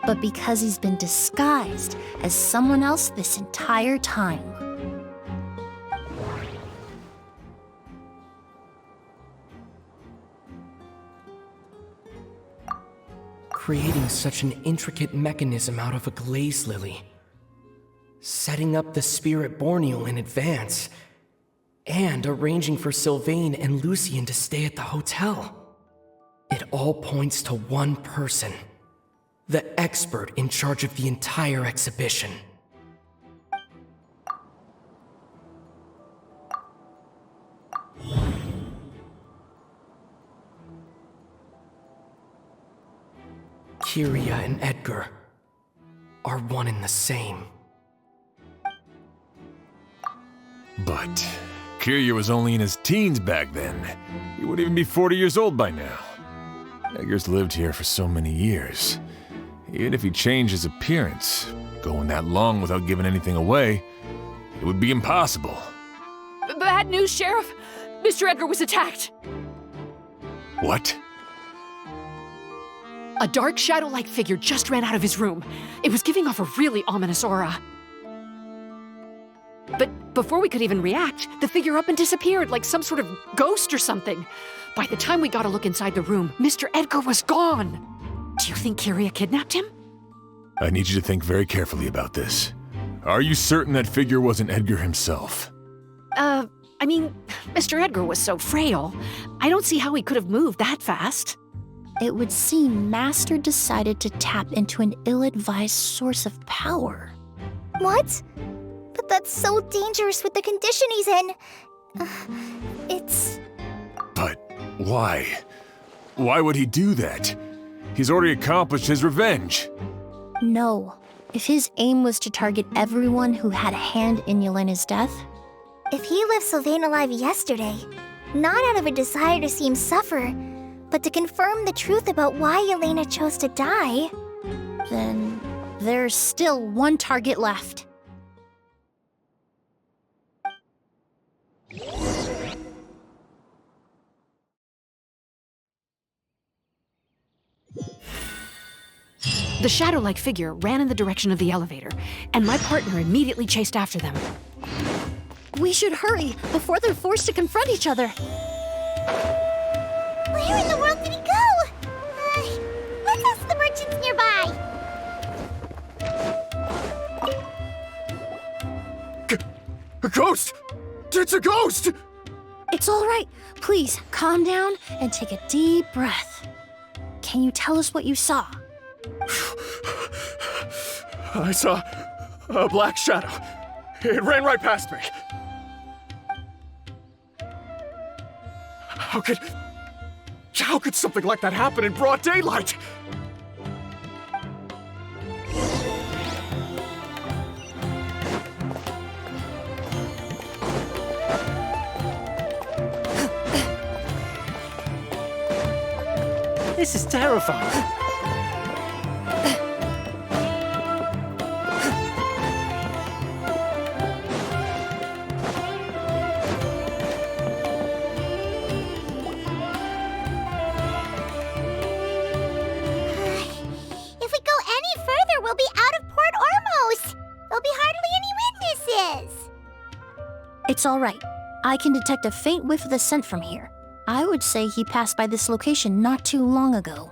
Speaker 5: but because he's been disguised as someone else this entire time.
Speaker 1: Creating such an intricate mechanism out of a glaze lily, setting up the Spirit Borneal in advance, and arranging for Sylvain and Lucien to stay at the hotel. It all points to one person, the expert in charge of the entire exhibition. Kiria and Edgar are one and the same.
Speaker 2: But Kiria was only in his teens back then. He wouldn't even be 40 years old by now. Edgar's lived here for so many years. Even if he changed his appearance, going that long without giving anything away, it would be impossible.
Speaker 13: Bad news, Sheriff. Mr. Edgar was attacked.
Speaker 2: What?
Speaker 13: A dark shadow-like figure just ran out of his room. It was giving off a really ominous aura. But before we could even react, the figure up and disappeared like some sort of ghost or something. By the time we got a look inside the room, Mr. Edgar was gone. Do you think Kiria kidnapped him?
Speaker 2: I need you to think very carefully about this. Are you certain that figure wasn't Edgar himself?
Speaker 13: I mean, Mr. Edgar was so frail. I don't see how he could have moved that fast.
Speaker 5: It would seem Master decided to tap into an ill-advised source of power.
Speaker 9: What? But that's so dangerous with the condition he's in. It's...
Speaker 2: But why? Why would he do that? He's already accomplished his revenge.
Speaker 5: No. If his aim was to target everyone who had a hand in Yelena's death...
Speaker 9: If he left Sylvain alive yesterday, not out of a desire to see him suffer, but to confirm the truth about why Yelena chose to die...
Speaker 5: Then there's still one target left.
Speaker 13: The shadow-like figure ran in the direction of the elevator, and my partner immediately chased after them.
Speaker 5: We should hurry before they're forced to confront each other.
Speaker 3: Where in the world did he go? Let's ask the merchants nearby.
Speaker 10: A ghost! It's a ghost!
Speaker 5: It's all right. Please, calm down and take a deep breath. Can you tell us what you saw?
Speaker 10: I saw a black shadow. It ran right past me. How could something like that happen in broad daylight?
Speaker 12: This is terrifying.
Speaker 3: If we go any further, we'll be out of Port Ormos. There'll be hardly any witnesses.
Speaker 5: It's all right. I can detect a faint whiff of the scent from here. I would say he passed by this location not too long ago.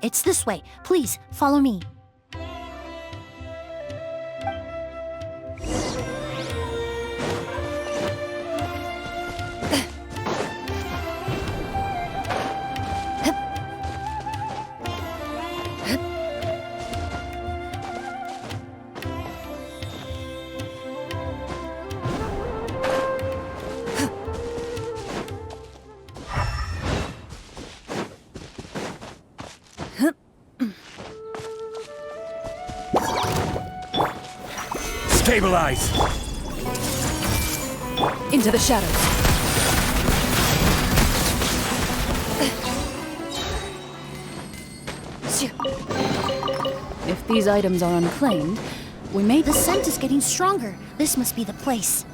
Speaker 5: It's this way. Please, follow me.
Speaker 8: Stabilize!
Speaker 13: Into the shadows. If these items are unclaimed, we may...
Speaker 5: The scent is getting stronger. This must be the place.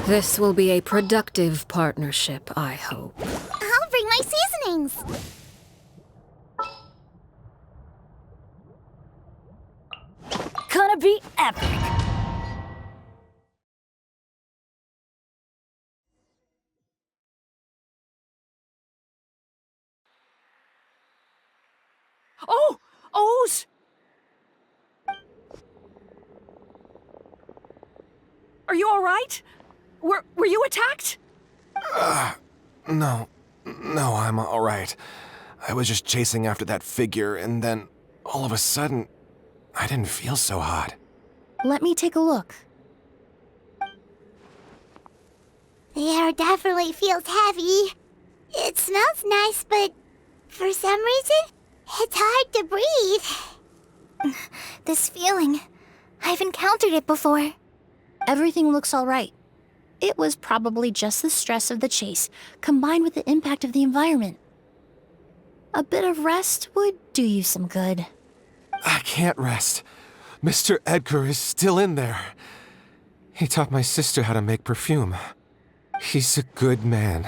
Speaker 13: This will be a productive partnership, I hope.
Speaker 3: I'll bring my seasonings.
Speaker 13: Gonna be epic! Oh! O's! Are you all right? Were you attacked?
Speaker 10: No, I'm all right. I was just chasing after that figure, and then all of a sudden, I didn't feel so hot.
Speaker 5: Let me take a look.
Speaker 3: The air definitely feels heavy. It smells nice, but for some reason, it's hard to breathe.
Speaker 9: This feeling, I've encountered it before.
Speaker 5: Everything looks all right. It was probably just the stress of the chase, combined with the impact of the environment. A bit of rest would do you some good.
Speaker 10: I can't rest. Mr. Edgar is still in there. He taught my sister how to make perfume. He's a good man.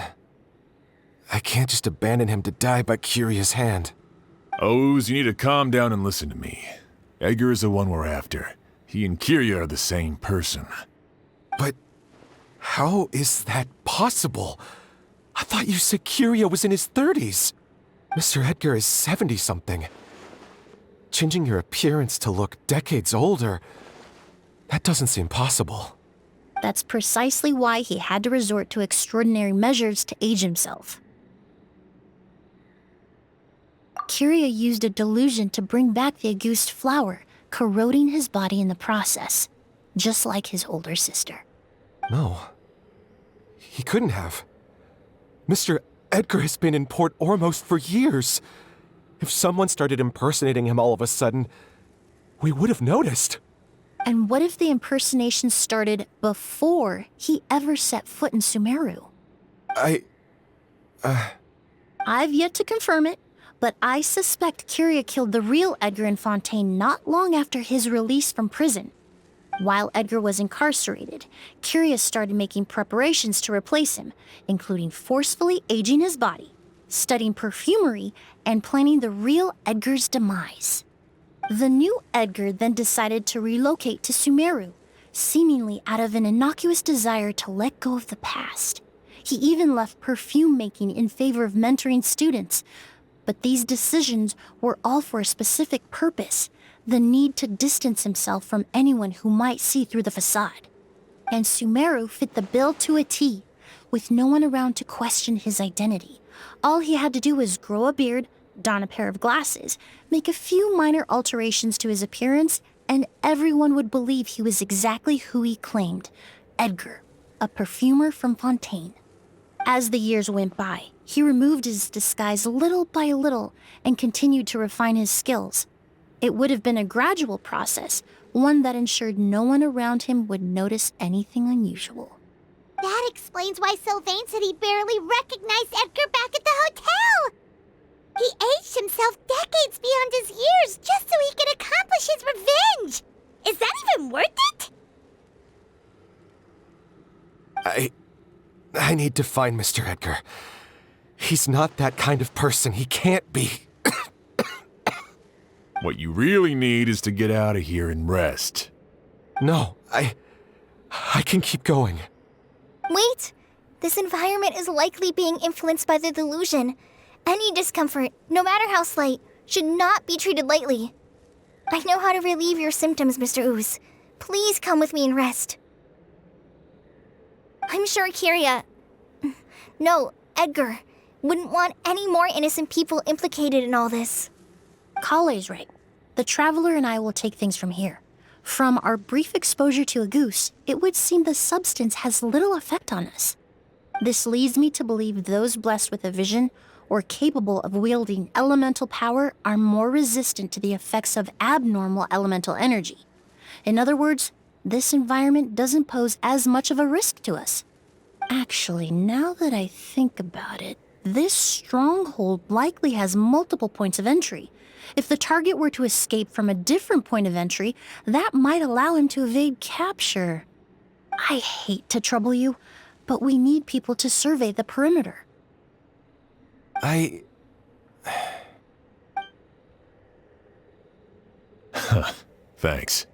Speaker 10: I can't just abandon him to die by Kyria's hand.
Speaker 2: O's, you need to calm down and listen to me. Edgar is the one we're after. He and Kyria are the same person.
Speaker 10: But how is that possible? I thought you said Kyria was in his 30s. Mr. Edgar is 70-something. Changing your appearance to look decades older, that doesn't seem possible.
Speaker 5: That's precisely why he had to resort to extraordinary measures to age himself. Kyria used a delusion to bring back the Auguste flower, corroding his body in the process, just like his older sister.
Speaker 10: No. He couldn't have. Mr. Edgar has been in Port Ormos for years. If someone started impersonating him all of a sudden, we would have noticed.
Speaker 5: And what if the impersonation started before he ever set foot in Sumeru? I've yet to confirm it, but I suspect Kyria killed the real Edgar in Fontaine not long after his release from prison. While Edgar was incarcerated, Kyria started making preparations to replace him, including forcefully aging his body, studying perfumery, and planning the real Edgar's demise. The new Edgar then decided to relocate to Sumeru, seemingly out of an innocuous desire to let go of the past. He even left perfume making in favor of mentoring students. But these decisions were all for a specific purpose, the need to distance himself from anyone who might see through the facade. And Sumeru fit the bill to a T, with no one around to question his identity. All he had to do was grow a beard, don a pair of glasses, make a few minor alterations to his appearance, and everyone would believe he was exactly who he claimed, Edgar, a perfumer from Fontaine. As the years went by, he removed his disguise little by little and continued to refine his skills. It would have been a gradual process, one that ensured no one around him would notice anything unusual.
Speaker 3: That explains why Sylvain said he barely recognized Edgar back at the hotel! He aged himself decades beyond his years just so he could accomplish his revenge! Is that even worth it?
Speaker 10: I need to find Mr. Edgar. He's not that kind of person. He can't be.
Speaker 2: What you really need is to get out of here and rest.
Speaker 10: No, I can keep going.
Speaker 9: Wait! This environment is likely being influenced by the delusion. Any discomfort, no matter how slight, should not be treated lightly. I know how to relieve your symptoms, Mr. Ooze. Please come with me and rest. I'm sure Edgar, wouldn't want any more innocent people implicated in all this.
Speaker 5: Kale's right. The Traveler and I will take things from here. From our brief exposure to a goose, it would seem the substance has little effect on us. This leads me to believe those blessed with a vision or capable of wielding elemental power are more resistant to the effects of abnormal elemental energy. In other words, this environment doesn't pose as much of a risk to us. Actually, now that I think about it, this stronghold likely has multiple points of entry. If the target were to escape from a different point of entry, that might allow him to evade capture. I hate to trouble you, but we need people to survey the perimeter.
Speaker 2: Thanks.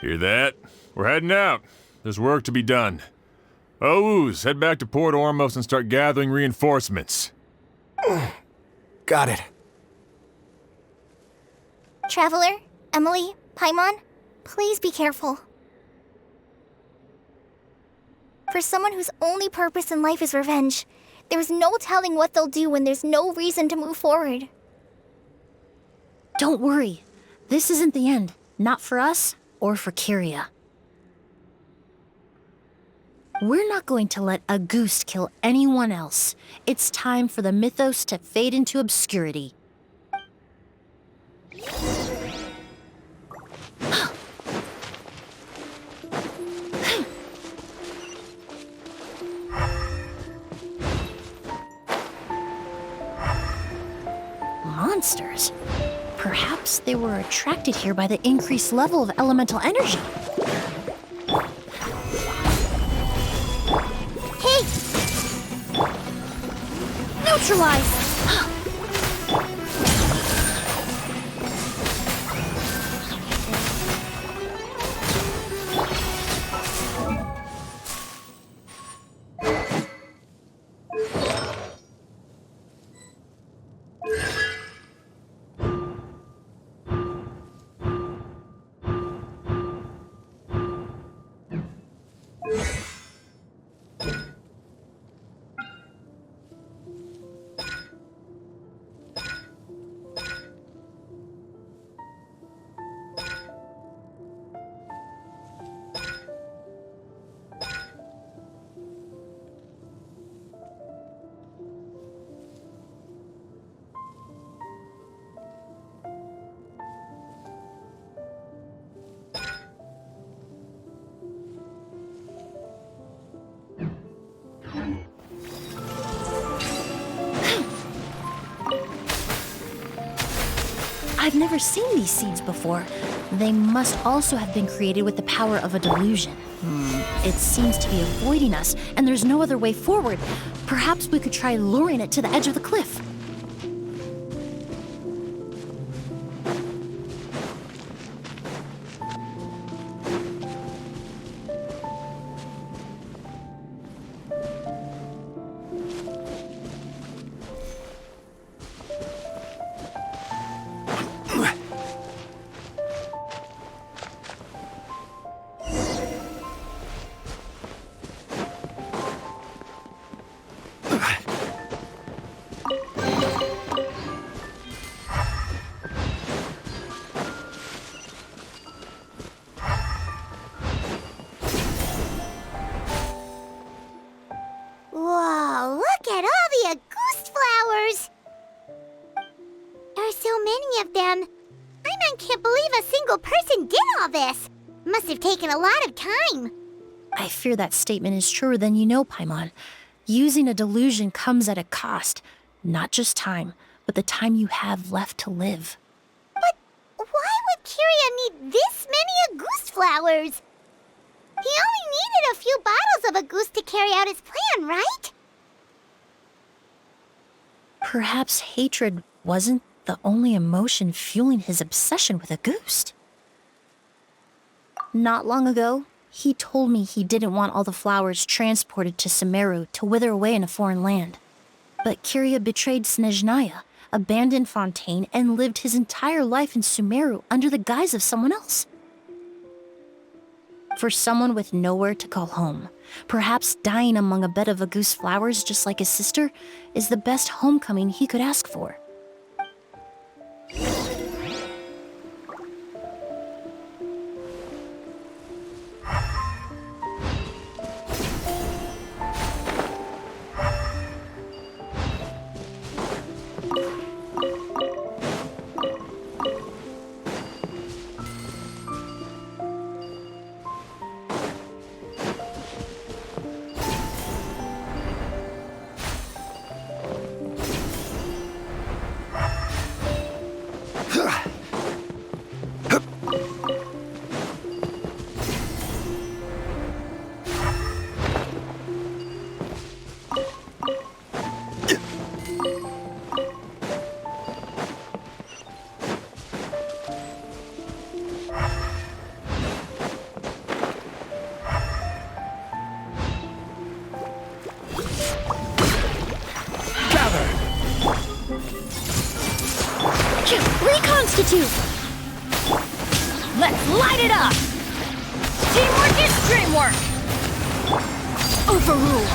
Speaker 2: Hear that? We're heading out. There's work to be done. Ooze, head back to Port Ormos and start gathering reinforcements.
Speaker 10: Got it.
Speaker 9: Traveler, Emilie, Paimon, please be careful. For someone whose only purpose in life is revenge, there is no telling what they'll do when there's no reason to move forward.
Speaker 5: Don't worry. This isn't the end. Not for us or for Kyria. We're not going to let a goose kill anyone else. It's time for the mythos to fade into obscurity. Monsters. Perhaps they were attracted here by the increased level of elemental energy.
Speaker 3: Hey!
Speaker 5: Neutralize! I've never seen these seeds before. They must also have been created with the power of a delusion. It seems to be avoiding us, and there's no other way forward. Perhaps we could try luring it to the edge of the cliff.
Speaker 3: all this? Must have taken a lot of time.
Speaker 5: I fear that statement is truer than you know, Paimon. Using a delusion comes at a cost. Not just time, but the time you have left to live.
Speaker 3: But why would Kiria need this many Auguste flowers? He only needed a few bottles of Auguste to carry out his plan, right?
Speaker 5: Perhaps hatred wasn't the only emotion fueling his obsession with Auguste. Not long ago, he told me he didn't want all the flowers transported to Sumeru to wither away in a foreign land. But Kiria betrayed Snezhnaya, abandoned Fontaine, and lived his entire life in Sumeru under the guise of someone else. For someone with nowhere to call home, perhaps dying among a bed of Auguste flowers just like his sister is the best homecoming he could ask for.
Speaker 9: Reconstitute! Let's light it up! Teamwork is dreamwork! Overruled!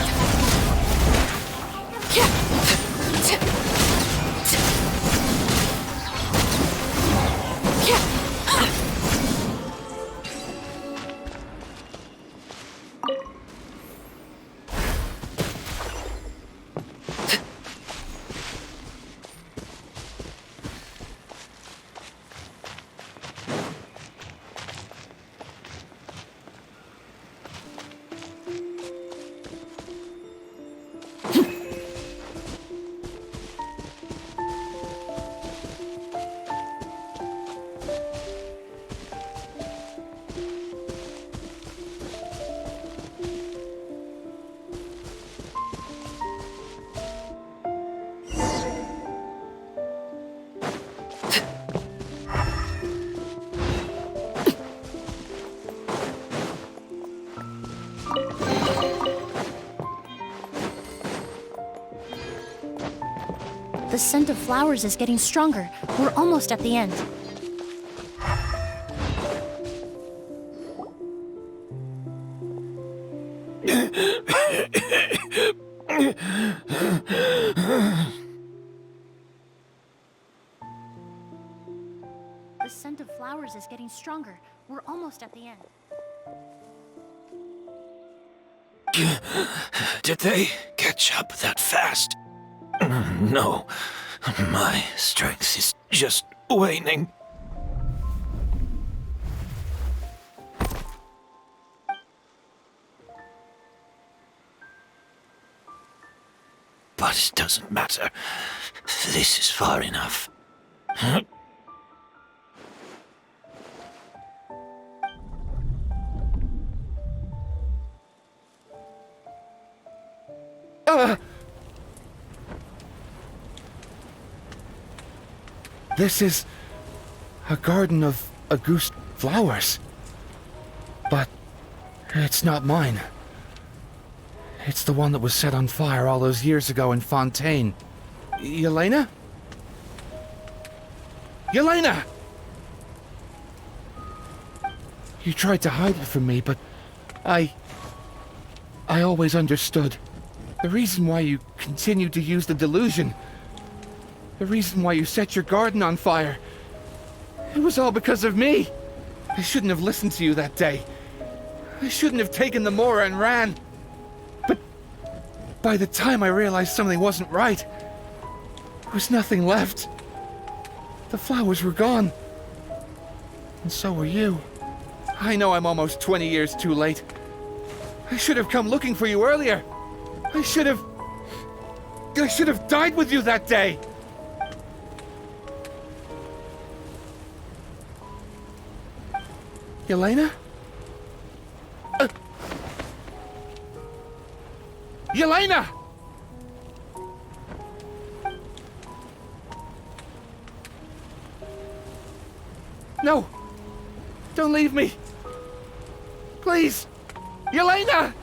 Speaker 5: The scent of flowers is getting stronger. We're almost at the end. The scent of flowers is getting stronger. We're almost at the end.
Speaker 7: Did they catch up that fast? No, my strength is just waning. But it doesn't matter. This is far enough.
Speaker 14: This is a garden of Auguste flowers. But it's not mine. It's the one that was set on fire all those years ago in Fontaine. Yelena? Yelena! You tried to hide it from me, but I always understood. The reason why you continued to use the delusion, the reason why you set your garden on fire, it was all because of me. I shouldn't have listened to you that day. I shouldn't have taken the Mora and ran. But by the time I realized something wasn't right, there was nothing left. The flowers were gone. And so were you. I know I'm almost 20 years too late. I should have come looking for you earlier. I should have died with you that day. Yelena? Yelena! No! Don't leave me! Please! Yelena!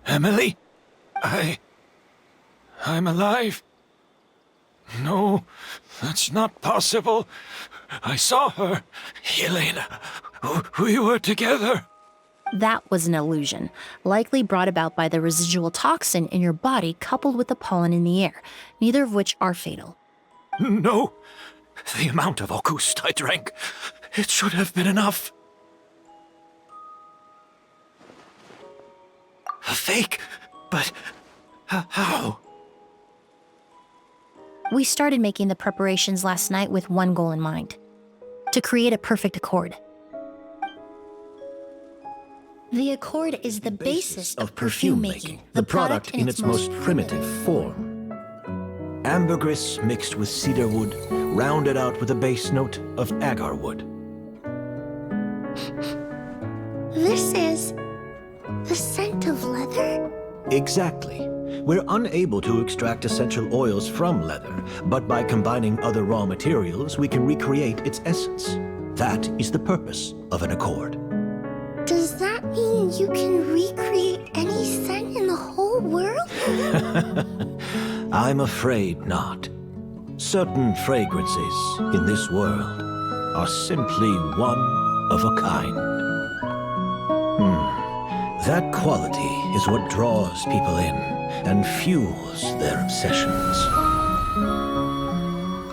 Speaker 2: Emilie? I'm alive. No, that's not possible. I saw her. Yelena, we were together.
Speaker 5: That was an illusion, likely brought about by the residual toxin in your body coupled with the pollen in the air, neither of which are fatal.
Speaker 7: No. The amount of August I drank, it should have been enough. A fake? But how?
Speaker 5: We started making the preparations last night with one goal in mind: to create a perfect accord. The accord is the basis of perfume making, the product in its most primitive
Speaker 7: form. Ambergris mixed with cedar wood, rounded out with a base note of agar wood.
Speaker 3: This is the scent of leather?
Speaker 7: Exactly. We're unable to extract essential oils from leather, but by combining other raw materials, we can recreate its essence. That is the purpose of an accord.
Speaker 3: Does that mean you can recreate any scent in the whole world?
Speaker 7: I'm afraid not. Certain fragrances in this world are simply one of a kind. That quality is what draws people in and fuels their obsessions.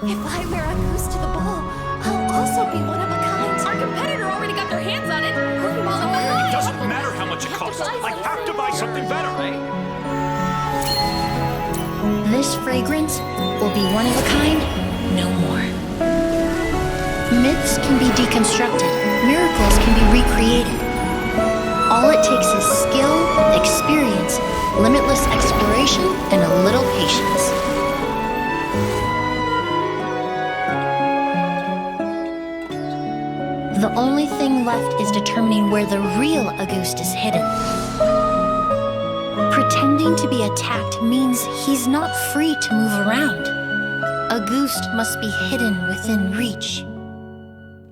Speaker 9: If I wear a goose to the ball, I'll also be one of a kind.
Speaker 13: Our competitor already got their hands on it.
Speaker 4: It doesn't matter how much it costs. I have to buy something better.
Speaker 5: This fragrance will be one of a kind, no more. Myths can be deconstructed, miracles can be recreated. All it takes is skill, experience, limitless exploration, and a little patience. The only thing left is determining where the real Auguste is hidden. Pretending to be attacked means he's not free to move around. Auguste must be hidden within reach.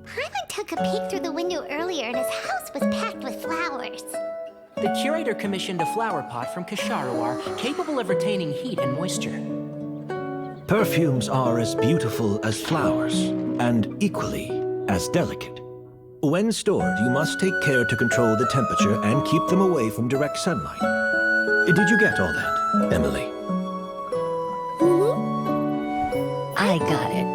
Speaker 3: Paimon took a peek through the window earlier and his house was packed with flowers.
Speaker 1: The curator commissioned a flower pot from Kasharawar capable of retaining heat and moisture.
Speaker 7: Perfumes are as beautiful as flowers, and equally as delicate. When stored, you must take care to control the temperature and keep them away from direct sunlight. Did you get all that, Emilie?
Speaker 5: I got it.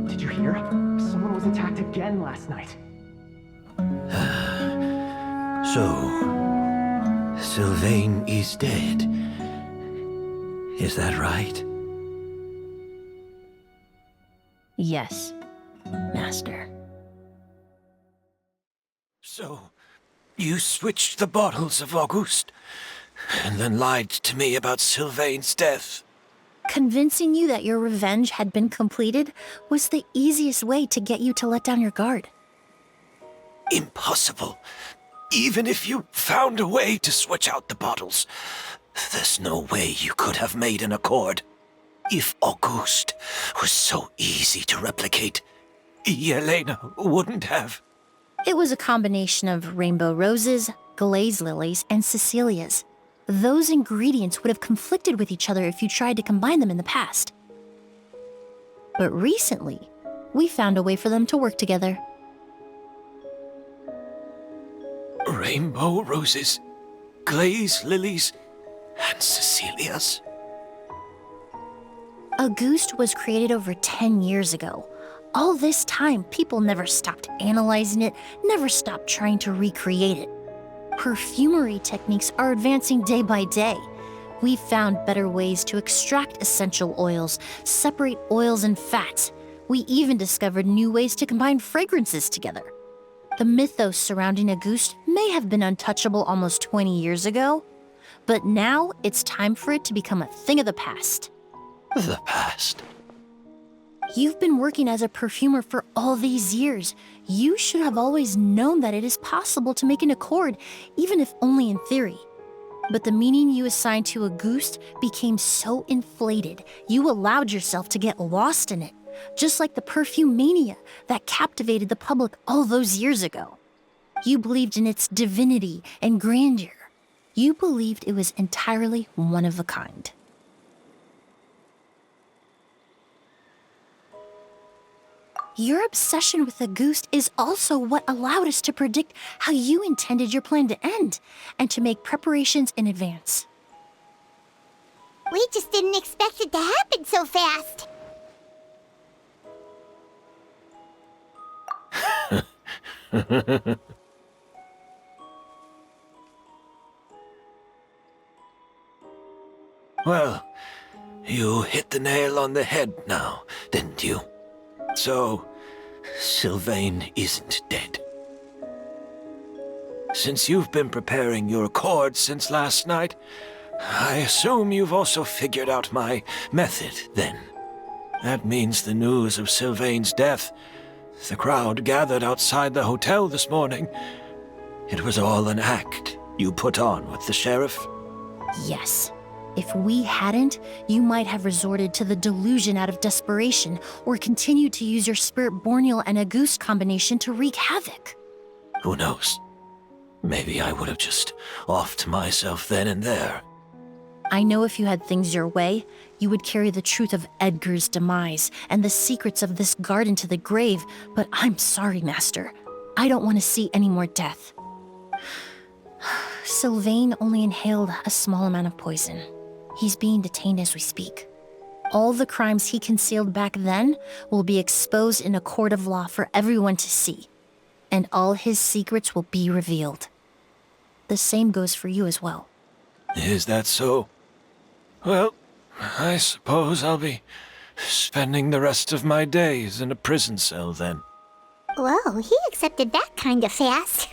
Speaker 12: Did you hear? Someone was attacked again last night.
Speaker 7: So, Sylvain is dead. Is that right?
Speaker 5: Yes, Master.
Speaker 7: So, you switched the bottles of Auguste, and then lied to me about Sylvain's death.
Speaker 5: Convincing you that your revenge had been completed was the easiest way to get you to let down your guard.
Speaker 7: Impossible. Even if you found a way to switch out the bottles, there's no way you could have made an accord. If Auguste was so easy to replicate, Yelena wouldn't have.
Speaker 5: It was a combination of rainbow roses, glaze lilies, and Cecilias. Those ingredients would have conflicted with each other if you tried to combine them in the past. But recently, we found a way for them to work together.
Speaker 7: Rainbow roses, glaze lilies, and Cecilias.
Speaker 5: Auguste was created over 10 years ago. All this time, people never stopped analyzing it, never stopped trying to recreate it. Perfumery techniques are advancing day by day. We've found better ways to extract essential oils, separate oils and fats. We even discovered new ways to combine fragrances together. The mythos surrounding Auguste may have been untouchable almost 20 years ago, but now it's time for it to become a thing of the past.
Speaker 7: The past?
Speaker 5: You've been working as a perfumer for all these years. You should have always known that it is possible to make an accord, even if only in theory. But the meaning you assigned to Auguste became so inflated, you allowed yourself to get lost in it, just like the perfume mania that captivated the public all those years ago. You believed in its divinity and grandeur. You believed it was entirely one of a kind. Your obsession with Auguste is also what allowed us to predict how you intended your plan to end, and to make preparations in advance.
Speaker 3: We just didn't expect it to happen so fast.
Speaker 7: Well, you hit the nail on the head now, didn't you? So, Sylvain isn't dead. Since you've been preparing your accord since last night, I assume you've also figured out my method, then. That means the news of Sylvain's death, the crowd gathered outside the hotel this morning, it was all an act you put on with the sheriff?
Speaker 5: Yes. If we hadn't, you might have resorted to the delusion out of desperation, or continued to use your Spirit Borneal and Auguste combination to wreak havoc.
Speaker 7: Who knows? Maybe I would have just offed myself then and there.
Speaker 5: I know if you had things your way, you would carry the truth of Edgar's demise and the secrets of this garden to the grave, but I'm sorry, Master. I don't want to see any more death. Sylvain only inhaled a small amount of poison. He's being detained as we speak. All the crimes he concealed back then will be exposed in a court of law for everyone to see, and all his secrets will be revealed. The same goes for you as well.
Speaker 7: Is that so? Well, I suppose I'll be spending the rest of my days in a prison cell then.
Speaker 3: Whoa, he accepted that kind of fast.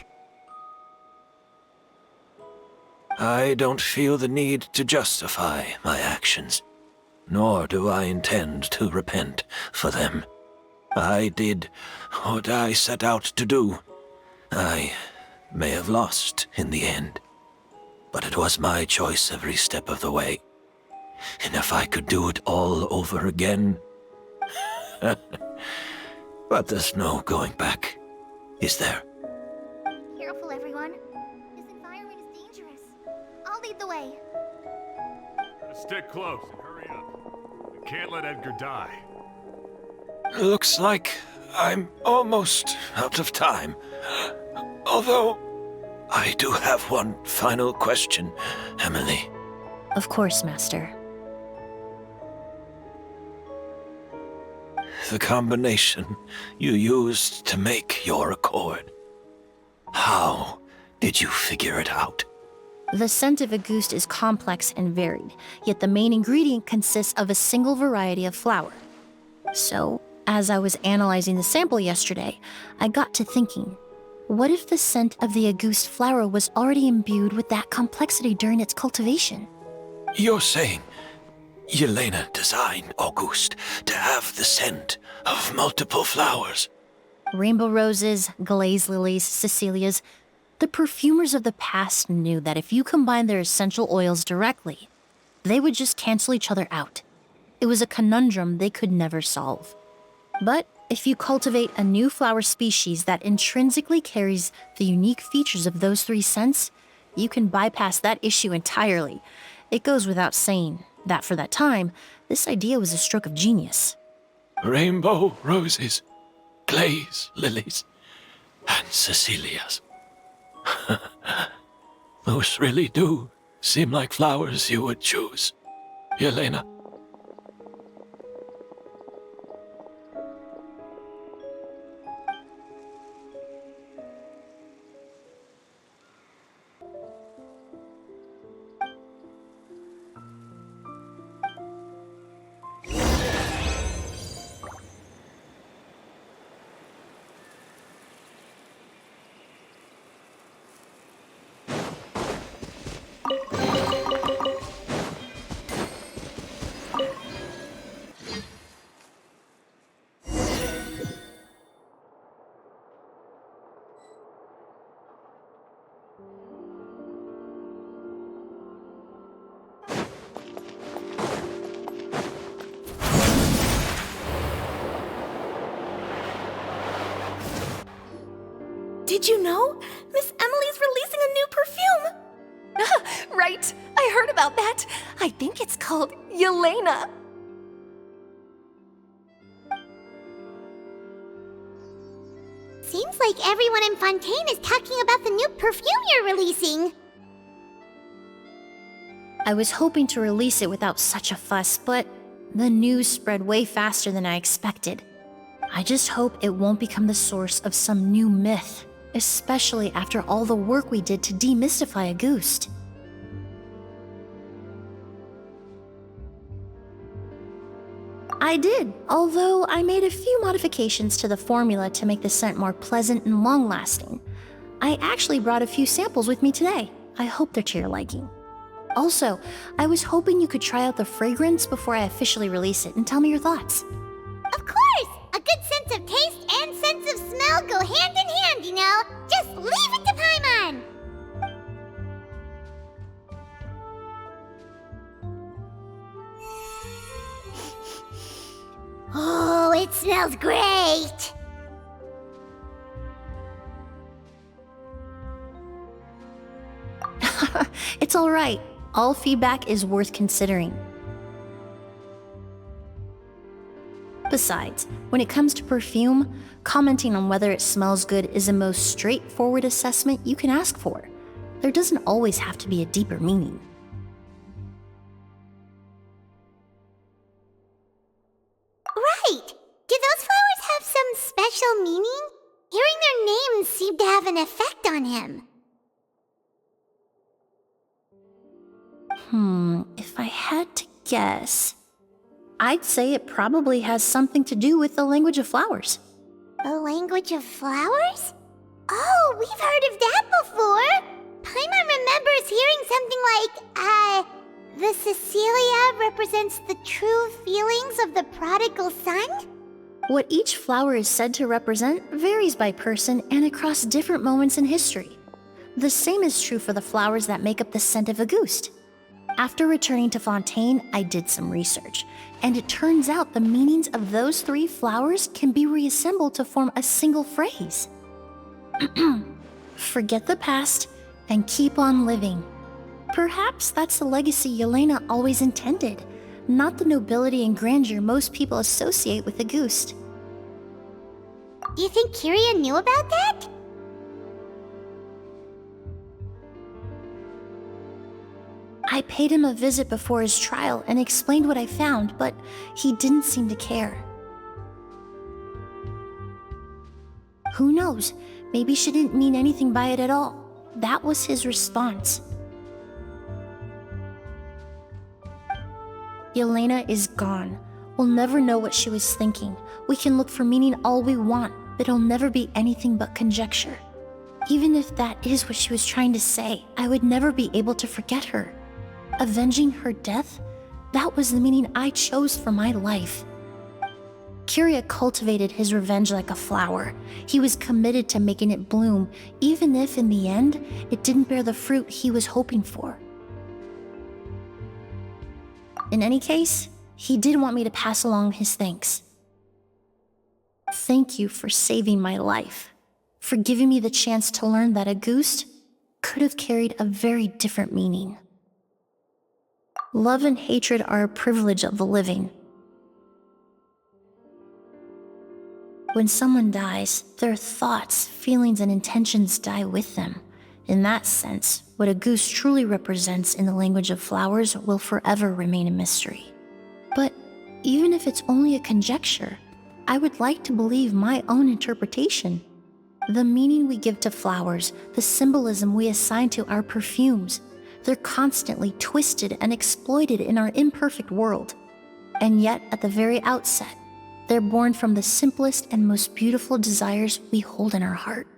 Speaker 7: I don't feel the need to justify my actions, nor do I intend to repent for them. I did what I set out to do. I may have lost in the end, but it was my choice every step of the way. And if I could do it all over again... But there's no going back, is there?
Speaker 9: Careful, everyone. This environment is dangerous. I'll lead the way.
Speaker 2: Stick close and hurry up. We can't let Edgar die.
Speaker 7: Looks like I'm almost out of time. Although, I do have one final question, Emilie.
Speaker 5: Of course, Master.
Speaker 7: The combination you used to make your accord. How did you figure it out?
Speaker 5: The scent of Auguste is complex and varied, yet the main ingredient consists of a single variety of flower. So, as I was analyzing the sample yesterday, I got to thinking, what if the scent of the Auguste flower was already imbued with that complexity during its cultivation?
Speaker 7: You're saying Yelena designed Auguste to have the scent of multiple flowers?
Speaker 5: Rainbow roses, glaze lilies, Cecilias. The perfumers of the past knew that if you combined their essential oils directly, they would just cancel each other out. It was a conundrum they could never solve. But if you cultivate a new flower species that intrinsically carries the unique features of those three scents, you can bypass that issue entirely. It goes without saying that for that time, this idea was a stroke of genius.
Speaker 7: Rainbow roses, glaze lilies, and Cecilias.
Speaker 15: Those really do seem like flowers you would choose, Yelena.
Speaker 16: Did you know? Miss Emilie's releasing a new perfume! Right, I heard about that. I think it's called Yelena.
Speaker 3: Seems like everyone in Fontaine is talking about the new perfume you're releasing.
Speaker 5: I was hoping to release it without such a fuss, but the news spread way faster than I expected. I just hope it won't become the source of some new myth, especially after all the work we did to demystify Auguste. I did, although I made a few modifications to the formula to make the scent more pleasant and long-lasting. I actually brought a few samples with me today. I hope they're to your liking. Also, I was hoping you could try out the fragrance before I officially release it and tell me your thoughts.
Speaker 3: Of course! A good sense of taste and sense of smell go hand in hand, you know? Just leave it to Paimon! Oh, it smells great!
Speaker 5: It's alright. All feedback is worth considering. Besides, when it comes to perfume, commenting on whether it smells good is the most straightforward assessment you can ask for. There doesn't always have to be a deeper meaning.
Speaker 3: Right! Do those flowers have some special meaning? Hearing their names seemed to have an effect on him.
Speaker 5: If I had to guess, I'd say it probably has something to do with the language of flowers.
Speaker 3: The language of flowers? Oh, we've heard of that before! Paimon remembers hearing something like, the Cecilia represents the true feelings of the prodigal son?
Speaker 5: What each flower is said to represent varies by person and across different moments in history. The same is true for the flowers that make up the scent of Auguste. After returning to Fontaine, I did some research, and it turns out the meanings of those 3 flowers can be reassembled to form a single phrase. Forget the past and keep on living. Perhaps that's the legacy Yelena always intended, not the nobility and grandeur most people associate with Auguste.
Speaker 3: Do you think Kyria knew about that?
Speaker 5: I paid him a visit before his trial and explained what I found, but he didn't seem to care. Who knows? Maybe she didn't mean anything by it at all. That was his response. Yelena is gone. We'll never know what she was thinking. We can look for meaning all we want, but it'll never be anything but conjecture. Even if that is what she was trying to say, I would never be able to forget her. Avenging her death? That was the meaning I chose for my life. Kyria cultivated his revenge like a flower. He was committed to making it bloom, even if in the end, it didn't bear the fruit he was hoping for. In any case, he did want me to pass along his thanks. Thank you for saving my life, for giving me the chance to learn that Auguste could have carried a very different meaning. Love and hatred are a privilege of the living. When someone dies, their thoughts, feelings, and intentions die with them. In that sense, what a goose truly represents in the language of flowers will forever remain a mystery. But even if it's only a conjecture, I would like to believe my own interpretation. The meaning we give to flowers, the symbolism we assign to our perfumes, they're constantly twisted and exploited in our imperfect world. And yet, at the very outset, they're born from the simplest and most beautiful desires we hold in our heart.